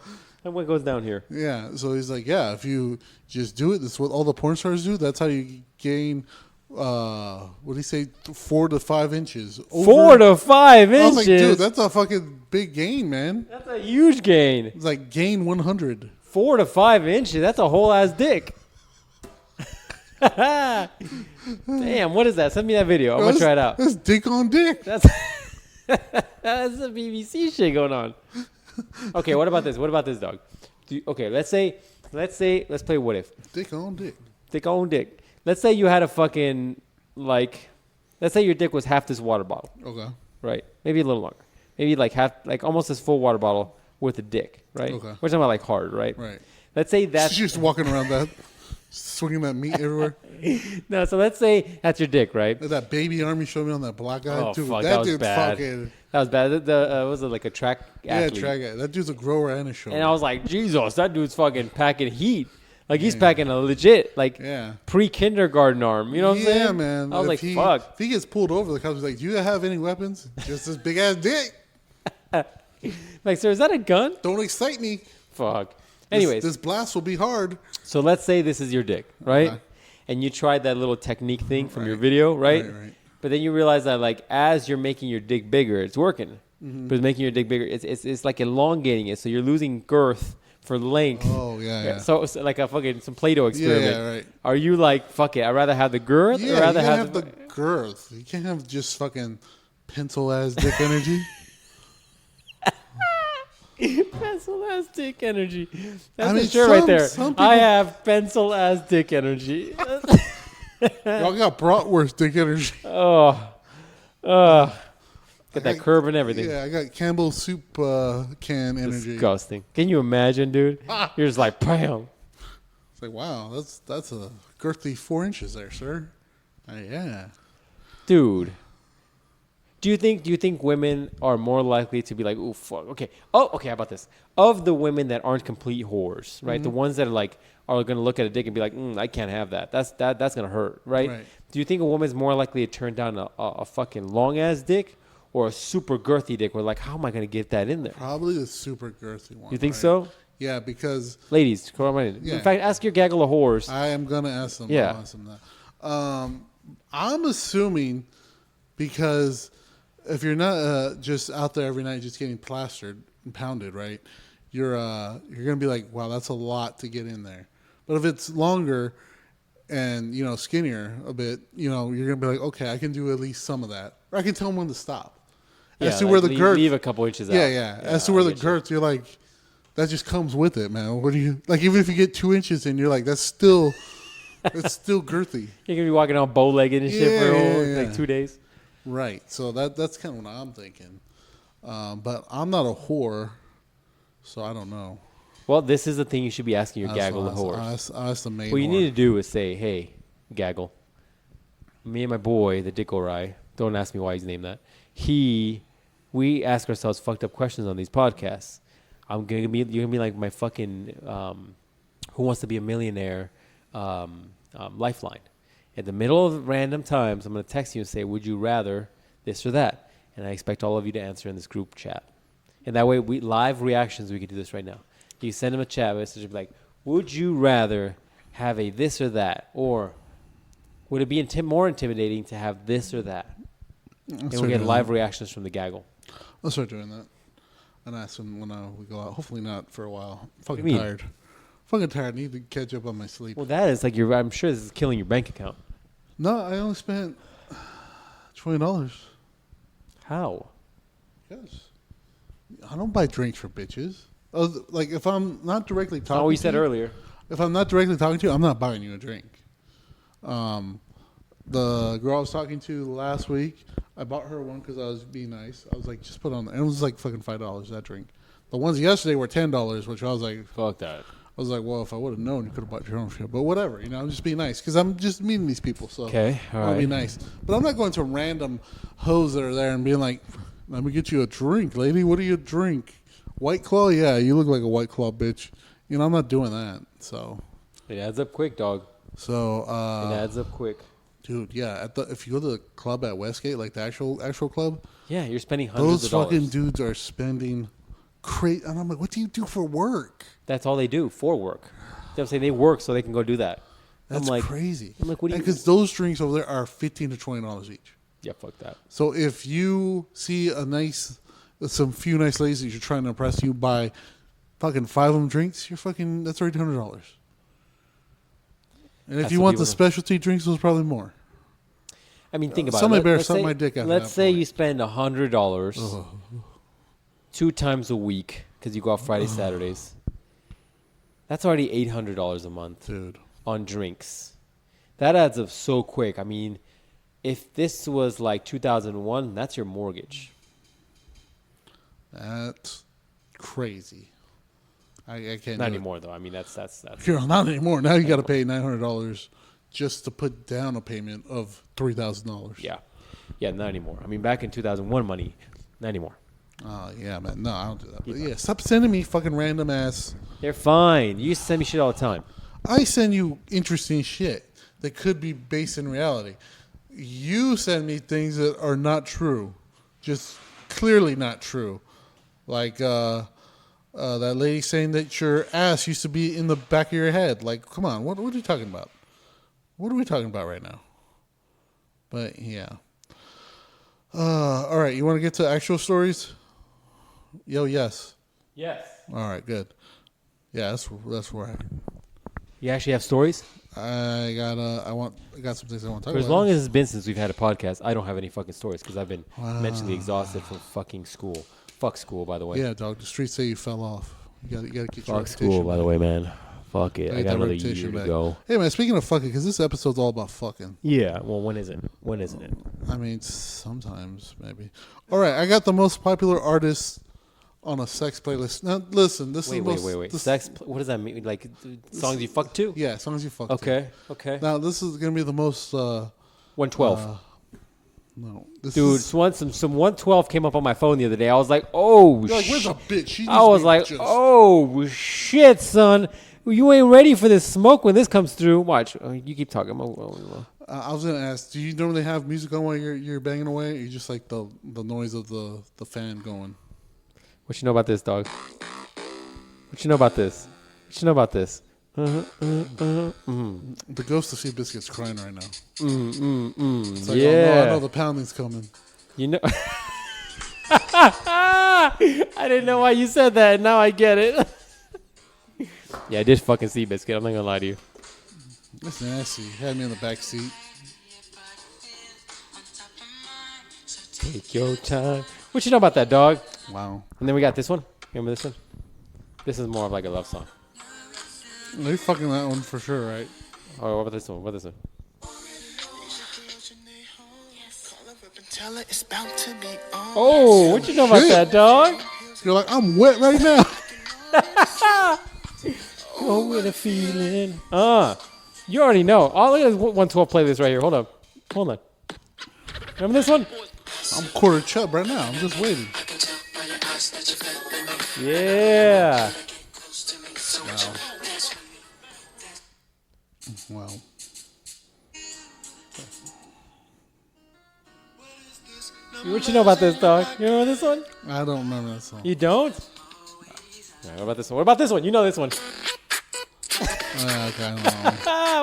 And what goes down here? Yeah. So he's like, yeah, if you just do it, that's what all the porn stars do. That's how you gain, what do you say, 4 to 5 inches. 4 to 5 inches? I was like, dude, that's a fucking big gain, man. That's a huge gain. It's like gain 100. 4 to 5 inches? That's a whole ass dick. Damn, what is that? Send me that video. I'm going to try it out. That's dick on dick. That's a BBC shit going on. Okay, what about this? What about this, dog? Okay, let's play what if. Dick on dick. Dick on dick. Let's say you had a fucking, like, let's say your dick was half this water bottle. Okay. Right. Maybe a little longer. Maybe like almost this full water bottle with a dick, right? Okay. We're talking about like hard, right? Right. Let's say that's... She's just walking around that, swinging that meat everywhere. No, so let's say that's your dick, right? That baby arm you showed me on that black guy. Oh, dude, fuck, that that was dude's bad. fucking... That was bad. Was it like a track athlete? Yeah, track guy. That dude's a grower and a shower. And I was like, Jesus, that dude's fucking packing heat. Like, he's packing a legit, like, pre-kindergarten arm. You know what I'm saying? Yeah, man. I was like, fuck. If he gets pulled over, the cops are like, do you have any weapons? Just this big-ass dick. Like, sir, is that a gun? Don't excite me. Fuck. Anyways. This blast will be hard. So let's say this is your dick, right? Okay. And you tried that little technique thing from your video, right? Right. But then you realize that, like, as you're making your dick bigger, it's working. Mm-hmm. But it's making your dick bigger. It's like elongating it. So you're losing girth for length. Oh, yeah. So like a fucking some Play-Doh experiment. Yeah, right. Are you like, fuck it, I'd rather have the girth or rather you have the girth. You can't have just fucking pencil-ass dick energy. Pencil-ass dick energy. That's the shirt right there. I have pencil-ass dick energy. Y'all got bratwurst dick energy. Get that curve and everything. Yeah, I got Campbell's soup can energy. Disgusting. Can you imagine, dude? You're just like, bam. It's like, wow, that's a girthy 4 inches there, sir. Yeah. Dude. Do you think women are more likely to be like, oh, fuck, okay. Oh, okay, how about this? Of the women that aren't complete whores, right? Mm-hmm. The ones that are going to look at a dick and be like, I can't have that. That's going to hurt, right? Do you think a woman's more likely to turn down a fucking long-ass dick or a super girthy dick? We're like, how am I going to get that in there? Probably the super girthy one. You think so? Yeah, because... Ladies, come on in. Yeah. In fact, ask your gaggle of whores. I am going to ask them. Yeah. I'll ask them that. I'm assuming because... If you're not just out there every night just getting plastered and pounded, right, you're gonna be like, wow, that's a lot to get in there. But if it's longer and skinnier a bit, you're gonna be like, okay, I can do at least some of that, or I can tell them when to stop. As to where the girth, leave a couple inches out. Yeah. As to where the girth, you're like, that just comes with it, man. What do you like? Even if you get 2 inches in, you're like, that's still girthy. You're gonna be walking on bow-legged and shit for like 2 days. Right, so that's kind of what I'm thinking, but I'm not a whore, so I don't know. Well, this is the thing you should be asking your gaggle of whores. That's the main. What you need to do is say, "Hey, gaggle, me and my boy, the Dickorai. Don't ask me why he's named that. We ask ourselves fucked up questions on these podcasts. You're gonna be like my fucking Who Wants to Be a Millionaire lifeline." At the middle of random times, I'm going to text you and say, would you rather this or that? And I expect all of you to answer in this group chat. And that way, live reactions, we can do this right now. You send them a chat message and be like, would you rather have a this or that? Or would it be more intimidating to have this or that? And we'll get live reactions from the gaggle. I'll start doing that. And ask them when we go out. Hopefully not for a while. I'm fucking tired. Fucking tired. I need to catch up on my sleep. Well, that is like I'm sure this is killing your bank account. No, I only spent $20. How? Because I don't buy drinks for bitches. Like if I'm not directly talking. Oh, you said earlier. If I'm not directly talking to you, I'm not buying you a drink. The girl I was talking to last week, I bought her one because I was being nice. I was like, just put on. And it was like fucking $5 that drink. The ones yesterday were $10, which I was like, fuck that. I was like, well, if I would have known, you could have bought your own shit. But whatever, I'm just being nice because I'm just meeting these people. So okay, all right. I'll be nice. But I'm not going to random hoes that are there and being like, let me get you a drink, lady. What do you drink? White Claw? Yeah, you look like a White Claw, bitch. I'm not doing that. So it adds up quick, dog. So it adds up quick. Dude, yeah. If you go to the club at Westgate, like the actual club. Yeah, you're spending hundreds of dollars. Those fucking dudes are spending crazy. And I'm like, what do you do for work? That's all they do for work. You know what I'm saying? They work so they can go do that. That's crazy. I'm like, what do you? Because those drinks over there are $15 to $20 each. Yeah, fuck that. So if you see some few nice ladies that you're trying to impress, you buy fucking 5 of them drinks. That's already $100. And if you want the specialty drinks, those probably more. I mean, think about Somebody better suck my dick out. Let's say you spend $100 2 times a week because you go out Fridays, Saturdays. That's already $800 a month, dude, on drinks. That adds up so quick. I mean, if this was like 2001, that's your mortgage. That's crazy. I can't. Not anymore, though. I mean, that's. Not anymore. Now you got to pay $900 just to put down a payment of $3,000. Yeah, not anymore. I mean, back in 2001 money, not anymore. Yeah, man. No, I don't do that. But yeah, stop sending me fucking random ass. They're fine. You used to send me shit all the time. I send you interesting shit that could be based in reality. You send me things that are not true, just clearly not true. Like that lady saying that your ass used to be in the back of your head. Like, come on, what are you talking about? What are we talking about right now? But yeah. All right, you want to get to actual stories? Yo, yes. Yes. All right, good. Yeah, that's where You actually have stories? I got some things I want to talk For about. as long as it's been since we've had a podcast, I don't have any fucking stories because I've been mentally exhausted from fucking school. Fuck school, by the way. Yeah, dog. The streets say you fell off. You got to get your Fuck school, by the way, man. Fuck it. I got another year to go. Hey, man, speaking of fucking, because this episode's all about fucking. Yeah, well, when isn't it? I mean, sometimes, maybe. All right, I got the most popular artists on a sex playlist. Now, listen, this is Wait. Sex, what does that mean? Like, songs you fuck to? Yeah, songs you fuck to. Okay. Now, this is going to be the most... 112. No. Dude, some 112 came up on my phone the other day. I was like, oh, you're like, where's a bitch? I was like, oh, shit, son. You ain't ready for this smoke when this comes through. Watch. You keep talking. I was going to ask, do you normally have music on while you're banging away? Or you just like the noise of the fan going? What you know about this, dog? What you know about this? The ghost of Sea Biscuit's crying right now. It's like, yeah. I know the pounding's coming. You know. I didn't know why you said that. Now I get it. Yeah, I did fucking Sea Biscuit. I'm not gonna lie to you. That's nasty. Had me in the back seat. Take your time. What you know about that, dog? Wow. And then we got this one. Remember this one? This is more of like a love song. You're fucking that one for sure, right? Oh, what about this one? Oh, what you know about that, dog? You're like, I'm wet right now. Oh, with a feeling. You already know. Oh, look at this 112 playlist right here. Hold on. Remember this one? I'm quarter chub right now. I'm just waiting. Yeah. Wow. What you know about this, dog? You remember this one? I don't remember that song. You don't? What about this one? What about this one? You know this one. Okay, I don't know.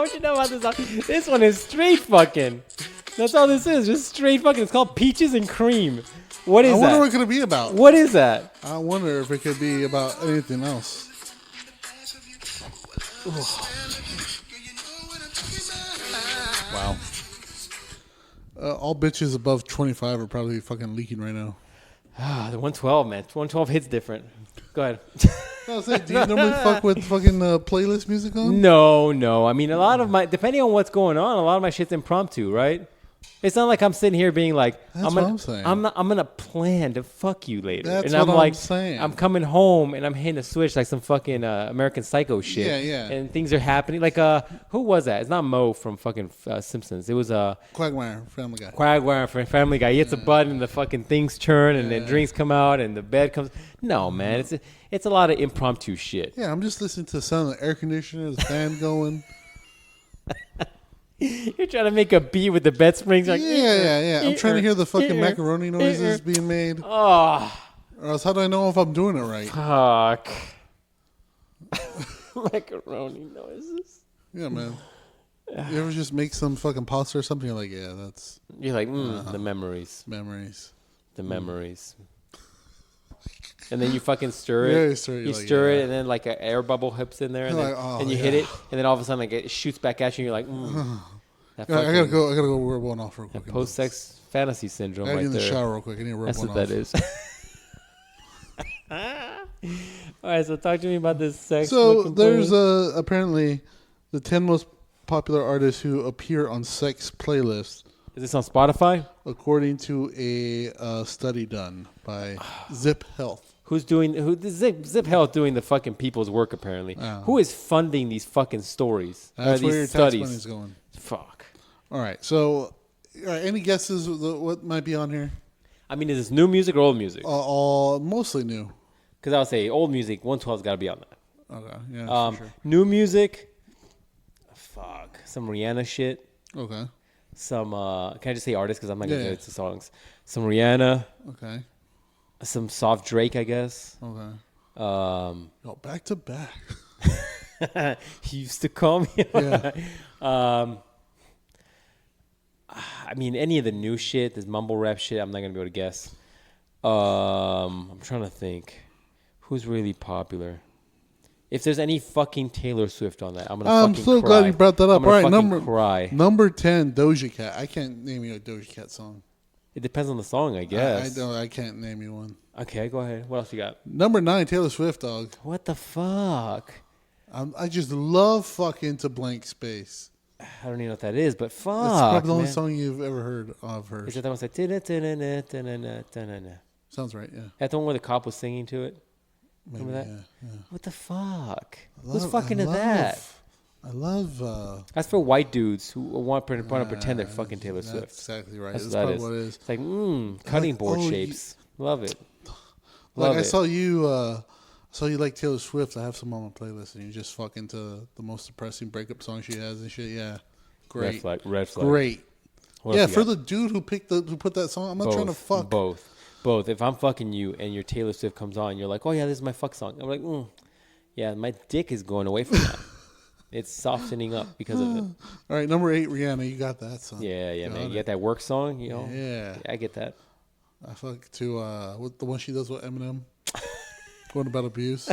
What you know about this song? This one is straight fucking. That's all this is. Just straight fucking. It's called Peaches and Cream. What is that? I wonder what it could be about. What is that? I wonder if it could be about anything else. Wow. All bitches above 25 are probably fucking leaking right now. The 112, man. 112 hits different. Go ahead. I was like, do you normally fuck with fucking playlist music on? No. I mean, a lot of my, depending on what's going on, a lot of my shit's impromptu, right? It's not like I'm sitting here being like, That's what I'm saying. I'm gonna plan to fuck you later. That's and what I'm I'm saying. I'm coming home and I'm hitting a switch like some fucking American Psycho shit. Yeah. And things are happening. Like, who was that? It's not Mo from fucking Simpsons. It was Quagmire, Family Guy. Quagmire from Family Guy. He hits a button and the fucking things turn and then drinks come out and the bed comes. No, man. It's a lot of impromptu shit. Yeah, I'm just listening to the sound of the air conditioner, the fan going. You're trying to make a beat with the bed springs. Like, yeah. I'm trying to hear the fucking macaroni noises being made. Oh. Or else how do I know if I'm doing it right? Fuck. Macaroni noises. Yeah, man. You ever just make some fucking pasta or something? You're like, yeah, that's... You're like, the memories. The memories. And then you fucking stir it. Yeah, you stir it. You stir it, and then like an air bubble hips in there, and then and you hit it, and then all of a sudden like it shoots back at you, and you're like, I gotta go rub one off real quick. Post-sex fantasy syndrome. I right in the there. shower real quick. I need to rub That's one what off. that is. All right, so talk to me about this sex. So there's apparently the 10 most popular artists who appear on sex playlists. Is this on Spotify? According to a study done by Zip Health. Zip Health doing the fucking people's work apparently. Oh. Who is funding these fucking stories? That's where your studies? tax money's going. Fuck. All right. So, any guesses what might be on here? I mean, is this new music or old music? All mostly new. Because I would say old music, 112's got to be on that. Okay. Yeah. For sure. New music. Fuck. Some Rihanna shit. Okay. Some. Can I just say artists? Because I'm not gonna get into songs. Some Rihanna. Okay. Some soft Drake, I guess. Okay. Yo, back to back. He used to call me. Yeah. I mean, any of the new shit, this mumble rap shit, I'm not gonna be able to guess. I'm trying to think, who's really popular. If there's any fucking Taylor Swift on that, I'm I'm fucking so cry. glad you brought that up. I'm All right, cry. number 10, Doja Cat. I can't name you a Doja Cat song. It depends on the song, I guess. I can't name you one. Okay, go ahead. What else you got? Number 9, Taylor Swift, dog. What the fuck? I just love fucking To Blank Space. I don't even know what that is, but fuck. That's probably the only man. song you've ever heard of hers. Is that the one that's like... Sounds right, yeah. That the one where the cop was singing to it? Maybe, Remember that? Yeah. What the fuck? Who's fucking to that? I love... That's for white dudes who want to pretend they're fucking Taylor Swift. That's exactly right. That's That's what that probably is. what it is. It's like, cutting board shapes. Love it. Love I it. saw you like Taylor Swift. I have some on my playlist, and you just fuck into the most depressing breakup song she has and shit. Yeah, great. Red flag. Great. What Yeah, else you for got? the dude who put that song. I'm not trying to fuck. Both. If I'm fucking you and your Taylor Swift comes on, you're like, oh yeah, this is my fuck song. I'm like, yeah, my dick is going away from that. It's softening up because of it. All right, number 8, Rihanna. You got that song. Yeah, man. You got that work song, you know? Yeah. I get that. I fuck to what the one she does with Eminem. Going about abuse.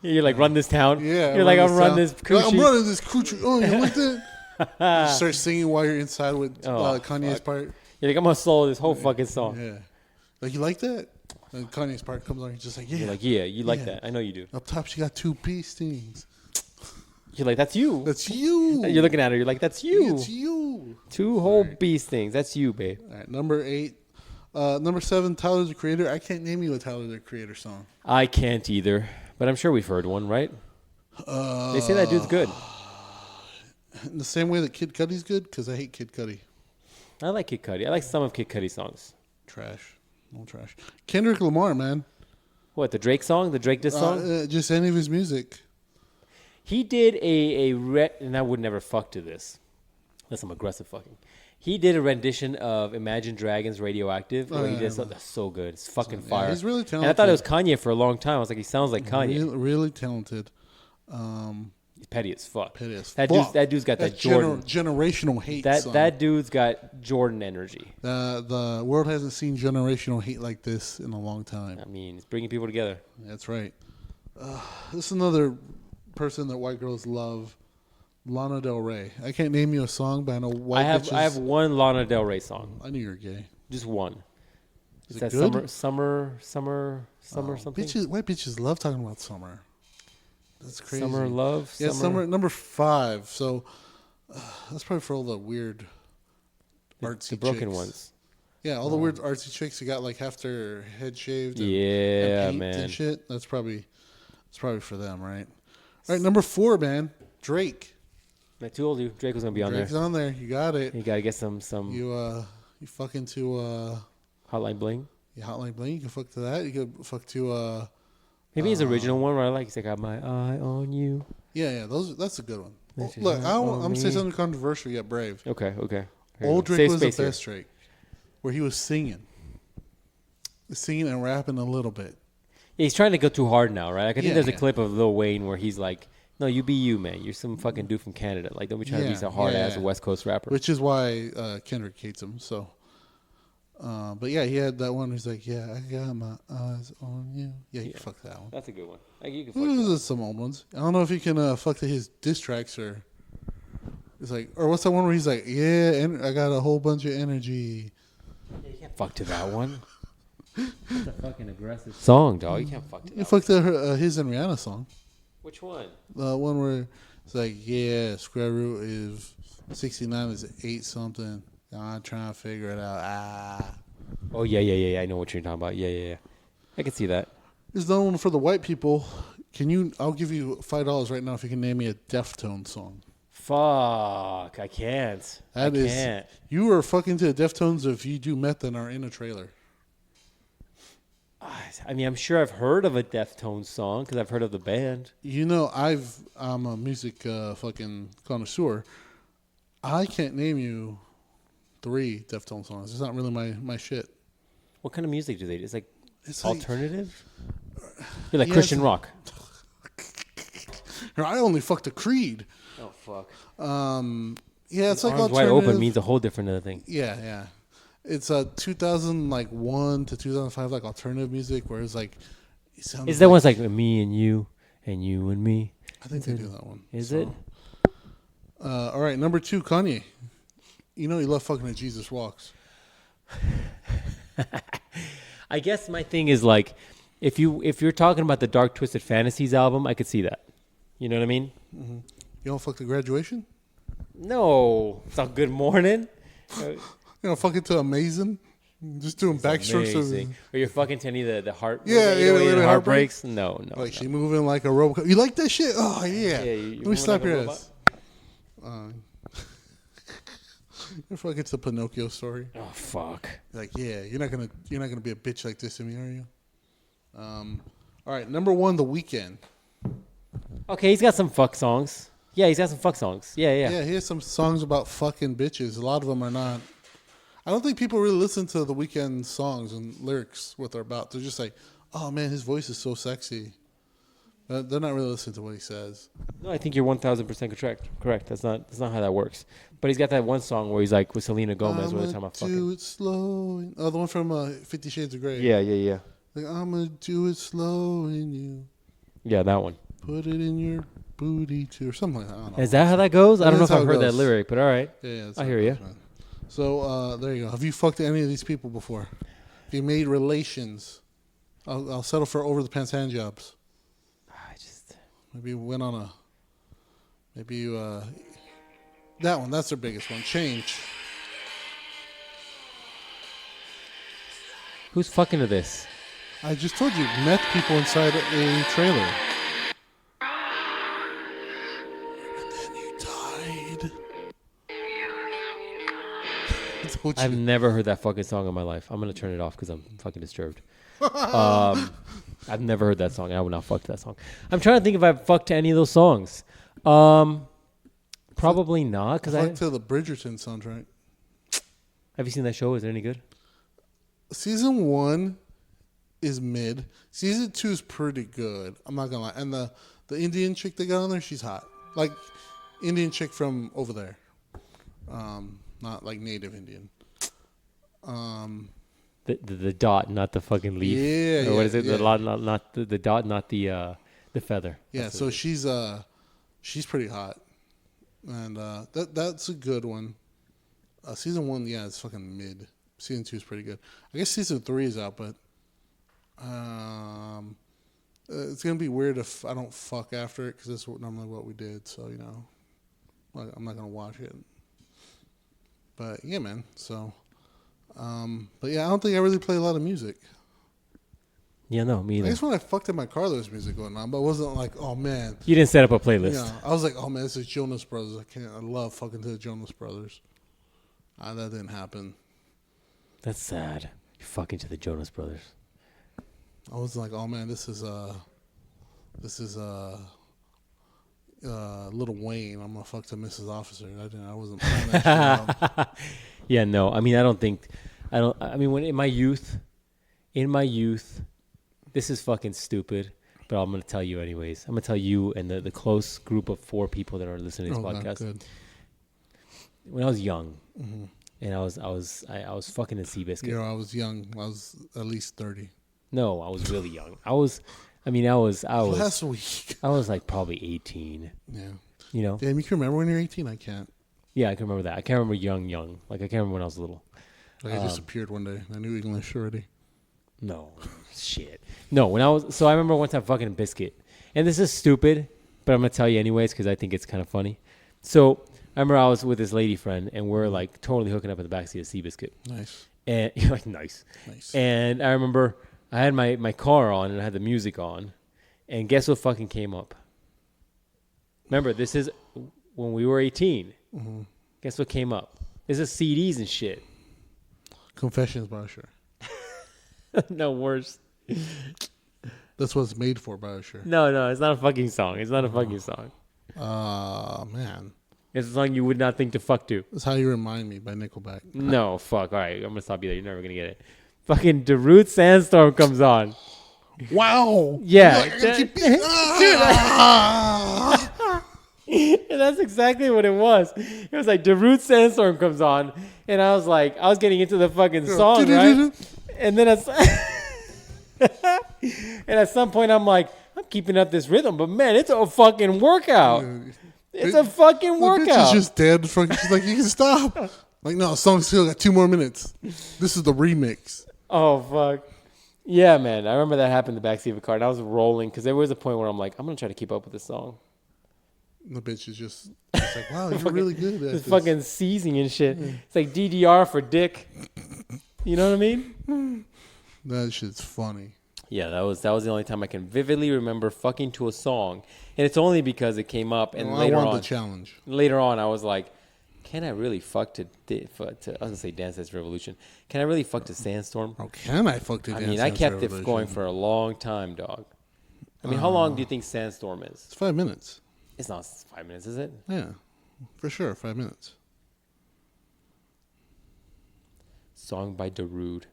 You're like, run this town. Yeah. You're like, I'll run this coochie. I'm running this coochie. Oh, you like that? You start singing while you're inside with Kanye's part. You're like, I'm gonna solo this whole fucking song. Yeah. Like, you like that? And Kanye's part comes on. He's just like, yeah. You're like, yeah, you like that. I know you do. Up top, she got 2 pea stings. You're like, that's you. That's you. You're looking at her. You're like, that's you. It's you. 2 whole bee stings. That's you, babe. All right, number 8. Number 7, Tyler, the Creator. I can't name you a Tyler, the Creator song. I can't either, but I'm sure we've heard one, right? They say that dude's good. In the same way that Kid Cudi's good, because I hate Kid Cudi. I like Kid Cudi. I like some of Kid Cudi's songs. Trash. No trash. Kendrick Lamar, man. What, the Drake song? The Drake diss song? Just any of his music. He did and I would never fuck to this. That's some aggressive fucking. He did a rendition of Imagine Dragons' Radioactive. Where he did something that's so good. It's fucking fire. He's really talented. And I thought it was Kanye for a long time. I was like, he sounds like Kanye. Really talented. He's petty as fuck. Petty as that fuck. That dude's got that That's Jordan. generational hate. That dude's got Jordan energy. The world hasn't seen generational hate like this in a long time. I mean, it's bringing people together. That's right. This is another person that white girls love. Lana Del Rey. I can't name you a song, but I know white bitches. I have one Lana Del Rey song. I knew you were gay. Just one. Is that it good? summer something? White bitches love talking about summer. That's crazy. Summer love? Yeah, summer. Number 5. So that's probably for all the weird artsy the broken chicks. Ones. Yeah, all the weird artsy chicks who got like half their head shaved. And paint man. And shit. That's probably for them, right? All right, number 4, man. Drake. I told you Drake was gonna be on Drake's there. on there. You got it. You gotta get some. You fucking to Hotline Bling. Yeah, Hotline Bling. You can fuck to that. You can fuck to maybe his original one where I like. He's like, "Got my eye on you." Yeah. That's a good one. Look, I'm gonna say something controversial yet brave. Okay. Old Drake was the best Drake, where he was singing and rapping a little bit. Yeah, he's trying to go too hard now, right? Like, I think there's a yeah. clip of Lil Wayne where he's like, "No, you be you, man. You're some fucking dude from Canada. Like, don't be trying to be so hard ass West Coast rapper." Which is why Kendrick hates him. So, but yeah, he had that one. He's like, "Yeah, I got my eyes on you." Yeah, you can fuck that one. That's a good one. Like, you can fuck Those that. are some old ones. I don't know if you can fuck to his diss tracks or. It's like, or what's that one where he's like, "Yeah, and I got a whole bunch of energy." Yeah, you can't fuck to that one. That's a fucking aggressive song, dog. You can't fuck it You up. fucked his and Rihanna song. Which one? The one where it's like, yeah, square root is 69 is 8 something. I'm trying to figure it out. Oh, yeah. I know what you're talking about. Yeah. I can see that. There's another one for the white people. I'll give you $5 right now if you can name me a Deftones song. Fuck, I can't. I can't. You are fucking to the Deftones if you do meth and are in a trailer. I mean, I'm sure I've heard of a Deftones song because I've heard of the band. You know, I'm a music fucking connoisseur. I can't name you 3 Deftones songs. It's not really my shit. What kind of music do they do? It's alternative? You're like Yeah, Christian rock. I only fucked a Creed. Oh, fuck. Yeah, it's like Arms wide alternative. open means a whole different other thing. Yeah. It's 2001 to 2005 like alternative music where it's like it sounds. Is that one's like me and you and me? I think they do that one. Is it? All right, number 2, Kanye. You know you love fucking at Jesus Walks. I guess my thing is like, if you're talking about the Dark Twisted Fantasies album, I could see that. You know what I mean? Mm-hmm. You don't fuck the Graduation? No, it's not Good Morning. You know, fuck it to Amazing? Just doing backstrokes. Or you're fucking Tenny the heart. Yeah, the heart breaks. No. Like she moving like a robot. You like that shit? Oh yeah. Let me slap your ass. You're fucking the Pinocchio story. Oh fuck. Like yeah, you're not gonna be a bitch like this to me, are you? All right, number 1, The Weeknd. Okay, he's got some fuck songs. Yeah, he's got some fuck songs. Yeah. Yeah, he has some songs about fucking bitches. A lot of them are not. I don't think people really listen to The Weeknd songs and lyrics, what they're about. They're just like, oh man, his voice is so sexy. They're not really listening to what he says. No, I think you're 1,000% correct. That's not how that works. But he's got that one song where he's like with Selena Gomez, where they're talking about fucking. Do it slow. Oh, the one from 50 Shades of Grey. Yeah. Like I'm gonna do it slow in you. Yeah, that one. Put it in your booty too, or something like that. I don't know. Is that how that goes? I don't know if That's I've how it heard that goes. lyric, but all right. Yeah, I hear you. Man. So there you go. Have you fucked any of these people before? Have you made relations? I'll settle for over the pants hand jobs. Maybe you went on maybe you that one. That's their biggest one. Change. Who's fucking to this? I just told you, met people inside a trailer. And then you died. I've never heard that fucking song in my life. I'm gonna turn it off because I'm fucking disturbed. I've never heard that song. I would not fuck that song. I'm trying to think if I've fucked to any of those songs. Probably not. Because I to the Bridgerton soundtrack. Have you seen that show? Is it any good? Season 1 is mid. Season 2 is pretty good. I'm not gonna lie. And the Indian chick they got on there, she's hot. Like Indian chick from over there. Not like native Indian. The dot, not the fucking leaf. Yeah. Or what is it? The lot, not the dot, not the feather. Yeah. So she's pretty hot, and that's a good one. Season 1, yeah, it's fucking mid. Season 2 is pretty good. I guess season 3 is out, but it's gonna be weird if I don't fuck after it because that's normally what we did. So I'm not gonna watch it. But yeah, man. So, but yeah, I don't think I really play a lot of music. Yeah, no, me either. I guess when I fucked in my car, there was music going on, but it wasn't like, oh man. You didn't set up a playlist. Yeah, I was like, oh man, this is Jonas Brothers. I love fucking to the Jonas Brothers. That didn't happen. That's sad. You're fucking to the Jonas Brothers. I was like, oh man, this is Lil Wayne. I'm gonna fuck to Mrs. Officer. I wasn't playing that shit out. Yeah, no. I mean, I mean, when in my youth, this is fucking stupid, but I'm gonna tell you anyways. I'm gonna tell you and the close group of 4 people that are listening to this podcast. Good. When I was young, and I was fucking in Seabiscuit. You know, I was young. I was at least 30. No, I was really young. I was Last week. I was like probably 18. Yeah. You know? Damn, you can remember when you're 18? I can't. Yeah, I can remember that. I can't remember young. Like, I can't remember when I was little. Like I just appeared one day. I knew English already. No. Shit. No, I remember one time fucking Biscuit. And this is stupid, but I'm going to tell you anyways because I think it's kind of funny. So I remember I was with this lady friend, and we're like totally hooking up in the backseat of Seabiscuit. Nice. And you're like, nice. And I remember I had my car on, and I had the music on. And guess what fucking came up? Remember, this is when we were 18. Mm-hmm. Guess what came up? This is CDs and shit. Confessions by Usher. No, worse. That's what it's made for by Usher. No, it's not a fucking song. It's not a fucking song. Man. It's a song you would not think to fuck to. That's How You Remind Me by Nickelback. No, fuck. All right, I'm going to stop you there. You're never going to get it. Fucking Darude Sandstorm comes on. Wow. Yeah. Dude. And that's exactly what it was. It was like Darude Sandstorm comes on, and I was like, I was getting into the fucking song, right? And then at some point, I'm like, I'm keeping up this rhythm, but man, it's a fucking workout. It's a fucking workout. The bitch is just dead. She's like, you can stop. Like, no, song's still got 2 more minutes. This is the remix. Oh, fuck. Yeah, man. I remember that happened in the backseat of a car, and I was rolling because there was a point where I'm like, I'm going to try to keep up with this song. The bitch is just like, wow, you're really good at this. Fucking seizing and shit. It's like DDR for dick. You know what I mean? That shit's funny. Yeah, that was the only time I can vividly remember fucking to a song. And it's only because it came up, and later on, the challenge. Later on, I was like, can I really fuck to I was gonna say Dance Dance Revolution. Can I really fuck to Sandstorm? Oh, can I fuck to Dance Dance Revolution? I kept it going for a long time, dog. I mean, how long do you think Sandstorm is? It's 5 minutes. It's not 5 minutes, is it? Yeah, for sure, 5 minutes. Song by Darude.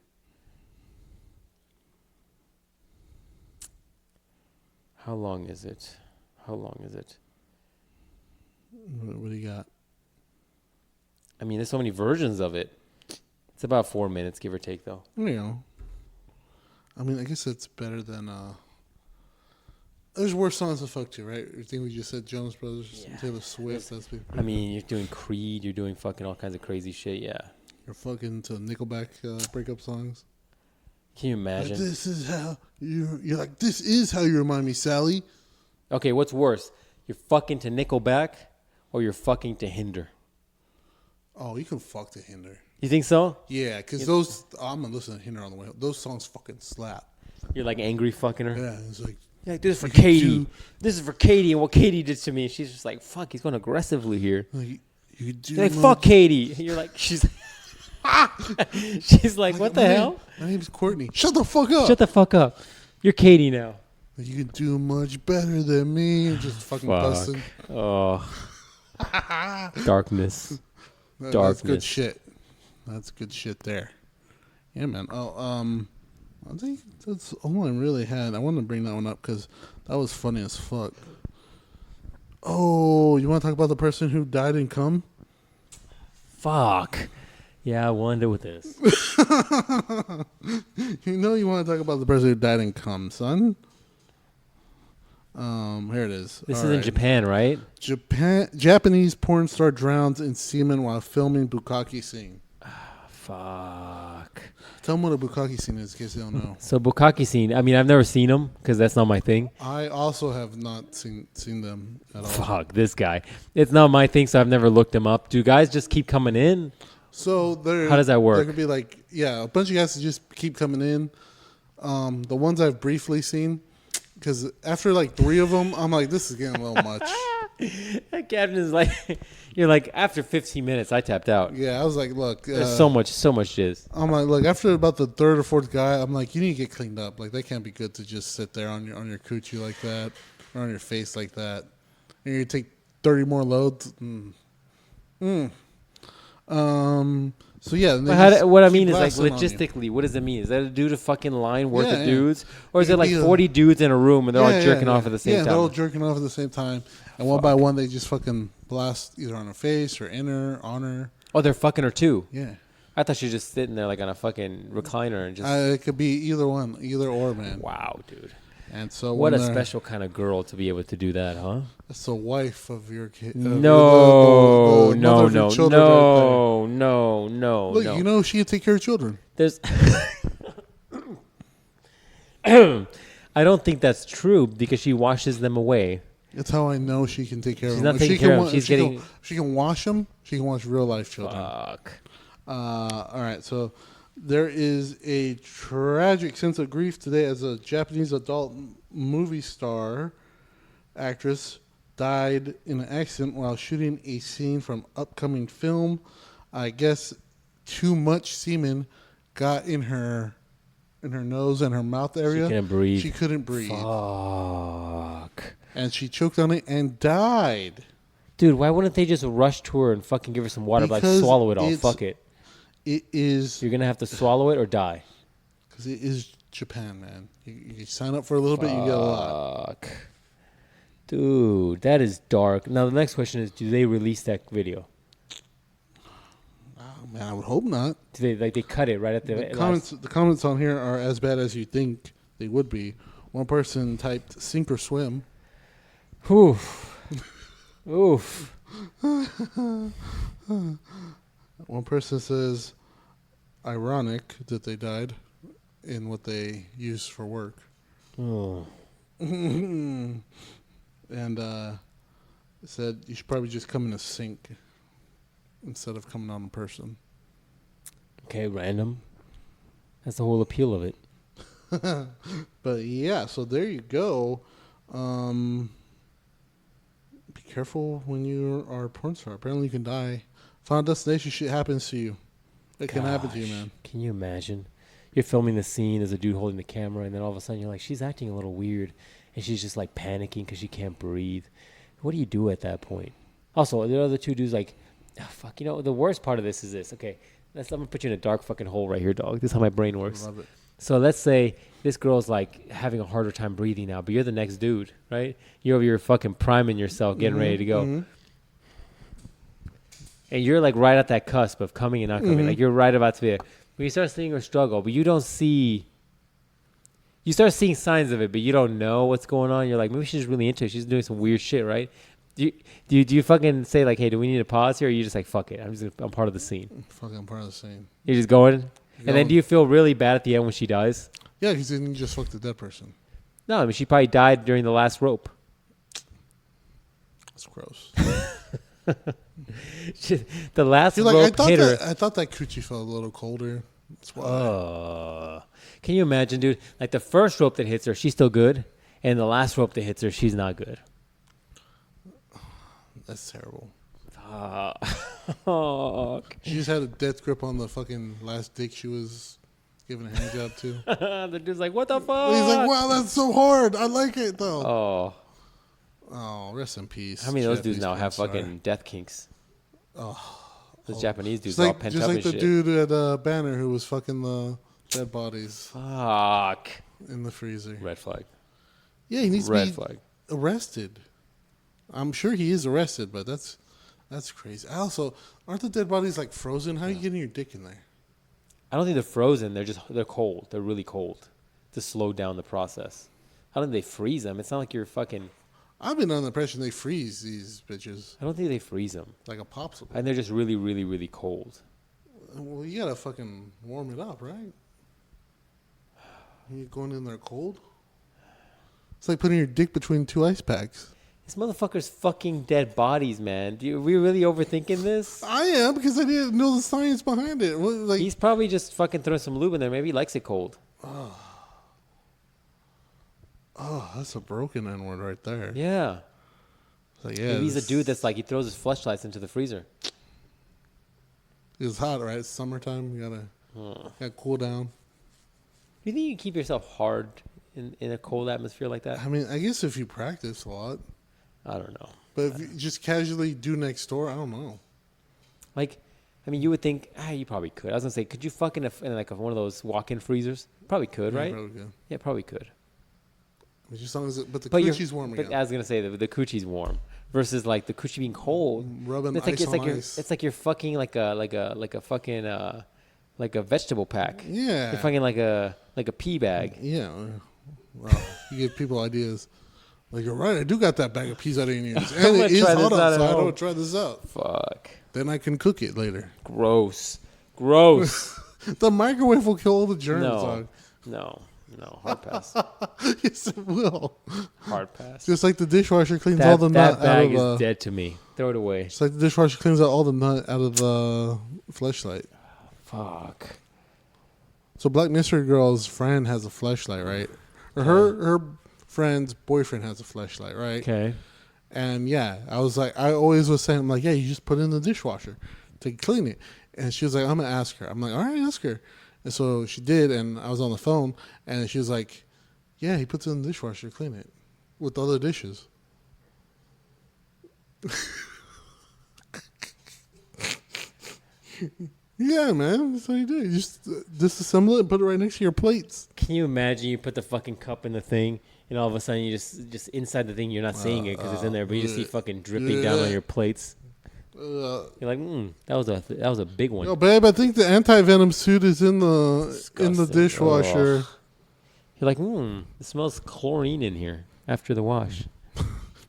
How long is it? What do you got? I mean, there's so many versions of it. It's about 4 minutes, give or take, though. You know. I mean, I guess it's better than... There's worse songs to fuck to, right? You think we just said Jonas Brothers, Taylor Swift. I mean, you're doing Creed, you're doing fucking all kinds of crazy shit, yeah. You're fucking to Nickelback breakup songs. Can you imagine? Like, this is how you're like, this is how you remind me, Sally. Okay, what's worse? You're fucking to Nickelback or you're fucking to Hinder? Oh, you can fuck to Hinder. You think so? Yeah, because those... I'm going to listen to Hinder on the way home. Those songs fucking slap. You're like angry fucking her? Yeah, it's like... Yeah, this is for Katie. This is for Katie and what Katie did to me. She's just like, fuck, he's going aggressively here. You do like, fuck Katie. You're like, she's like, what the hell? My name's Courtney. Shut the fuck up. Shut the fuck up. You're Katie now. You can do much better than me. Just fucking busting. Oh. Darkness. That's good shit. That's good shit there. Yeah, man. Oh, I think that's all I really had. I wanted to bring that one up because that was funny as fuck. Oh, you want to talk about the person who died in cum? Fuck. Yeah, I wonder with this. You know you want to talk about the person who died in cum, son. Here it is. This is in Japan, right? Japanese porn star drowns in semen while filming bukkake scene. Fuck. Tell them what a bukkake scene is in case they don't know. So bukkake scene, I mean, I've never seen them because that's not my thing. I also have not seen them at all. Fuck, this guy. It's not my thing, so I've never looked them up. Do guys just keep coming in? So how does that work? There could be like, a bunch of guys that just keep coming in. The ones I've briefly seen, because after like 3 of them, I'm like, this is getting a little much. That captain is like, you're like, after 15 minutes, I tapped out. Yeah, I was like, look. There's so much jizz. I'm like, look, after about the 3rd or 4th guy, I'm like, you need to get cleaned up. Like, that can't be good to just sit there on your coochie like that, or on your face like that. And you take 30 more loads. So yeah. What I mean is like logistically, what does it mean? Is that a dude a fucking line worth of dudes, or is it like 40 dudes in a room and they're all jerking off at the same time? Yeah, they're all jerking off at the same time, and one by one they just fucking blast either on her face or in her, on her. Oh, they're fucking her too. Yeah. I thought she was just sitting there like on a fucking recliner and just. It could be either or, man. Wow, dude. And so what a special kind of girl to be able to do that, huh? That's the wife of your kid. No. Look, you know she can take care of children. There's I don't think that's true because she washes them away. That's how I know she can take care of She's them. not taking care of them. She's getting. She can wash them. She can wash real life children. Fuck. All right, so there is a tragic sense of grief today as a Japanese adult movie star actress died in an accident while shooting a scene from upcoming film. I guess too much semen got in her nose and her mouth area. She couldn't breathe. Fuck. And she choked on it and died. Dude, why wouldn't they just rush to her and fucking give her some water? Like, swallow it all. Fuck it. It is. You're going to have to swallow it or die. Because it is Japan, man. You sign up for a little bit, you get a lot. Dude, that is dark. Now, the next question is, do they release that video? Oh, man, I would hope not. Do they cut it right at the The comments on here are as bad as you think they would be. One person typed sink or swim. Oof. Oof. One person says ironic that they died in what they use for work. Oh. And said you should probably just come in a sink instead of coming on a person. Okay, random. That's the whole appeal of it. But yeah, so there you go. Be careful when you are a porn star. Apparently you can die. Final Destination shit happens to you. It can happen to you, man. Can you imagine? You're filming the scene, there's a dude holding the camera, and then all of a sudden you're like, she's acting a little weird, and she's just like panicking because she can't breathe. What do you do at that point? Also, the other two dudes like, oh, fuck, you know, the worst part of this is this. Okay, I'm going to put you in a dark fucking hole right here, dog. This is how my brain works. Love it. So let's say this girl's like having a harder time breathing now, but you're the next dude, right? You're over here fucking priming yourself, getting ready to go. Mm-hmm. And you're like right at that cusp of coming and not coming. Mm-hmm. Like you're right about to be there. When you start seeing her struggle, but you don't see... You start seeing signs of it, but you don't know what's going on. You're like, maybe she's really into it. She's doing some weird shit, right? Do you fucking say like, hey, do we need to pause here? Or are you just like, fuck it, I'm part of the scene? Fuck, I'm part of the scene. You're just going? And then do you feel really bad at the end when she dies? Yeah, because then you just fucked the dead person. No, I mean, she probably died during the last rope. That's gross. The last rope hit her. I thought that coochie felt a little colder. That's why. Can you imagine, dude? Like the first rope that hits her, she's still good. And the last rope that hits her, she's not good. That's terrible. Fuck. She just had a death grip on the fucking last dick she was giving a hand job to. The dude's like, what the fuck? He's like, wow, that's so hard. I like it, though. Oh, rest in peace. How many of those dudes now have fucking death kinks? Those Japanese dudes are all pent up and shit. Just like the dude at Banner who was fucking the dead bodies. Fuck. In the freezer. Red flag. Yeah, he needs to be arrested. I'm sure he is arrested, but that's crazy. Also, aren't the dead bodies like frozen? How are you getting your dick in there? I don't think they're frozen. They're cold. They're really cold to slow down the process. I don't think they freeze them. It's not like you're fucking... I've been under the impression they freeze these bitches. I don't think they freeze them. Like a popsicle. And they're just really, really, really cold. Well, you gotta fucking warm it up, right? You going in there cold? It's like putting your dick between two ice packs. This motherfucker's fucking dead bodies, man. Are we really overthinking this? I am, because I didn't know the science behind it. He's probably just fucking throwing some lube in there. Maybe he likes it cold. Oh, that's a broken N-word right there. Yeah. Like, yeah. Maybe he's a dude that's like, he throws his fleshlights into the freezer. It's hot, right? It's summertime. You gotta cool down. Do you think you can keep yourself hard in a cold atmosphere like that? I mean, I guess if you practice a lot. I don't know. But if you just casually do next door, I don't know. Like, I mean, you would think, you probably could. I was going to say, could you fuck in like one of those walk-in freezers? Probably could, right? Probably could. Yeah, probably could. Just as long as but the coochie's warm again. But I was going to say, the coochie's warm. Versus like the coochie being cold. Rubbing ice on ice. It's like you're fucking like a fucking like a vegetable pack. Yeah. You're fucking like a pea bag. Yeah. Well, you give people ideas. Like, you're right, I do got that bag of peas out of your ears. And it is hot outside. I don't try this out. Fuck. Then I can cook it later. Gross. The microwave will kill all the germs. No. No, hard pass. Yes, it will. Hard pass. Just like the dishwasher cleans all the nut that bag out of is dead to me. Throw it away. It's like the dishwasher cleans out all the nut out of the fleshlight. Fuck. So Black Mystery Girl's friend has a fleshlight, right? Or her friend's boyfriend has a fleshlight, right? Okay. And yeah, I always was saying, I'm like, yeah, you just put it in the dishwasher to clean it. And she was like, I'm going to ask her. I'm like, all right, ask her. And so she did, and I was on the phone, and she was like, yeah, he puts it in the dishwasher to clean it with other dishes. Yeah, man, that's what you do. You just disassemble it and put it right next to your plates. Can you imagine you put the fucking cup in the thing, and all of a sudden you just inside the thing, you're not seeing it because it's in there, but you just see fucking dripping down on your plates. You're like, that was a big one. Yo, babe, I think the anti-venom suit is in the Disgusting. dishwasher. Ugh. You're like, it smells chlorine in here after the wash.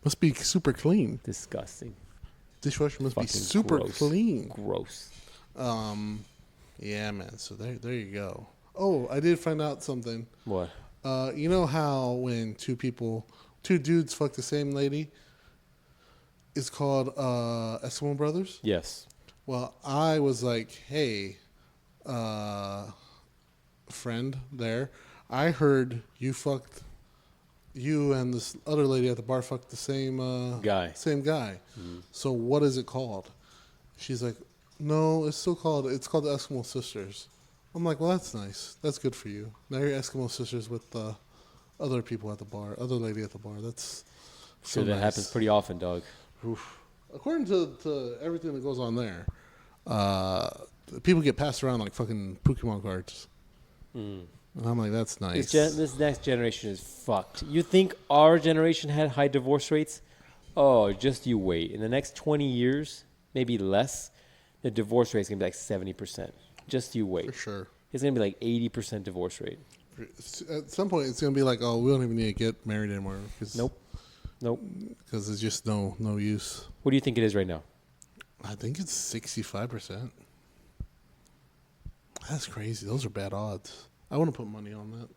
Must be super clean. Disgusting. Dishwasher must be Fucking super gross. clean. Gross. Yeah, man. So there you go. Oh, I did find out something. What? You know how when two dudes fuck the same lady, it's called Eskimo Brothers? Yes. Well, I was like, hey, friend there, I heard you and this other lady at the bar fucked the same guy. Same guy. Mm-hmm. So what is it called? She's like, no, it's called the Eskimo Sisters. I'm like, well, that's nice. That's good for you. Now you're Eskimo Sisters with other people at the bar, other lady at the bar. That's So that happens pretty often, dog. Oof. According to everything that goes on there, people get passed around like fucking Pokemon cards. And I'm like, that's nice. This next generation is fucked. You think our generation had high divorce rates? Oh, just you wait. In the next 20 years, maybe less, the divorce rate is going to be like 70%. Just you wait. For sure. It's going to be like 80% divorce rate. At some point, it's going to be like, oh, we don't even need to get married anymore. Nope. Because there's just no use. What do you think it is right now? I think it's 65%. That's crazy. Those are bad odds. I want to put money on that.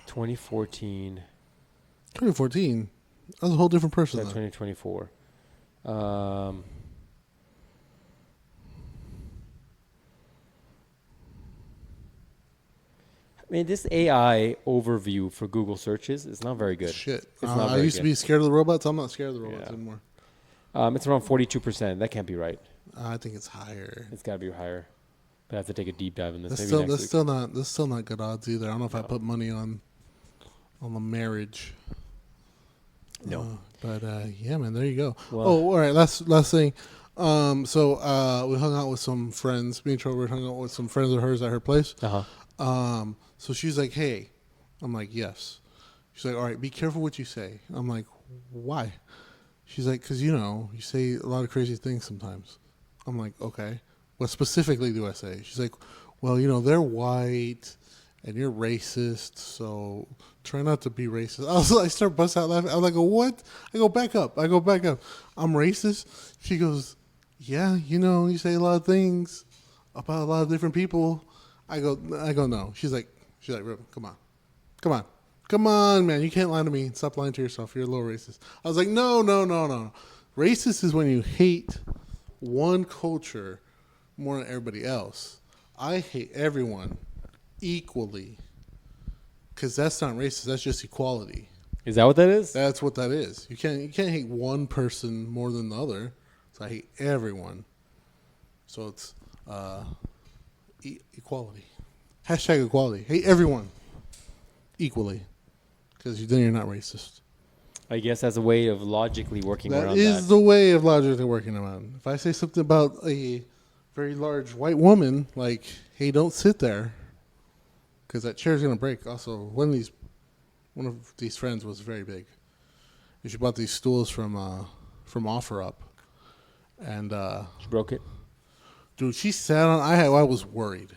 2014. 2014. I was a whole different person. 2024. I mean, this AI overview for Google searches is not very good. Shit. I used to be scared of the robots. I'm not scared of the robots anymore. It's around 42%. That can't be right. I think it's higher. It's got to be higher. But I have to take a deep dive in this. That's still not good odds either. I don't know if I put money on the marriage. No. But yeah, man, there you go. Well, all right. Last thing. So we hung out with some friends. Me and Trevor hung out with some friends of hers at her place. So she's like, hey. I'm like, yes. She's like, all right, be careful what you say. I'm like, why? She's like, because, you say a lot of crazy things sometimes. I'm like, okay. What specifically do I say? She's like, well, they're white and you're racist, so try not to be racist. I start busting out laughing. I'm like, what? I go, back up. I'm racist? She goes, yeah, you say a lot of things about a lot of different people. I go, no. She's like, Ruben, come on, man. You can't lie to me. Stop lying to yourself. You're a little racist. I was like, no. Racist is when you hate one culture more than everybody else. I hate everyone equally because that's not racist. That's just equality. Is that what that is? That's what that is. You can't hate one person more than the other. So I hate everyone. So it's equality. Hashtag equality. Hate everyone equally because then you're not racist. I guess that's a way of logically working around that. That is the way of logically working around. If I say something about a very large white woman, like, hey, don't sit there because that chair's going to break. Also, one of these friends was very big. And she bought these stools from OfferUp. And she broke it? Dude, she sat on I was worried.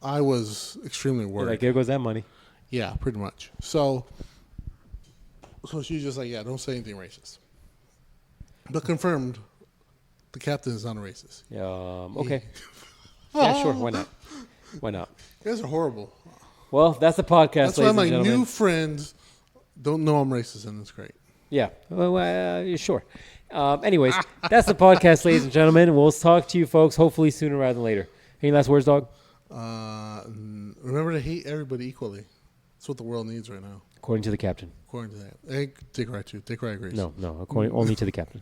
I was extremely worried. You're like, there goes that money. Yeah, pretty much. So she's just like, yeah, don't say anything racist. But confirmed, the captain is not a racist. Okay. Yeah, sure. Why not? You guys are horrible. Well, that's the podcast, That's why ladies my and gentlemen. new friends don't know I'm racist, and it's great. Yeah. Well, sure. Anyways, that's the podcast, ladies and gentlemen. We'll talk to you folks hopefully sooner rather than later. Any last words, dog? Remember to hate everybody equally. That's what the world needs right now. According to the captain. According to that. Hey, Dick Wright, too. Dick Wright agrees. No. According only to the captain.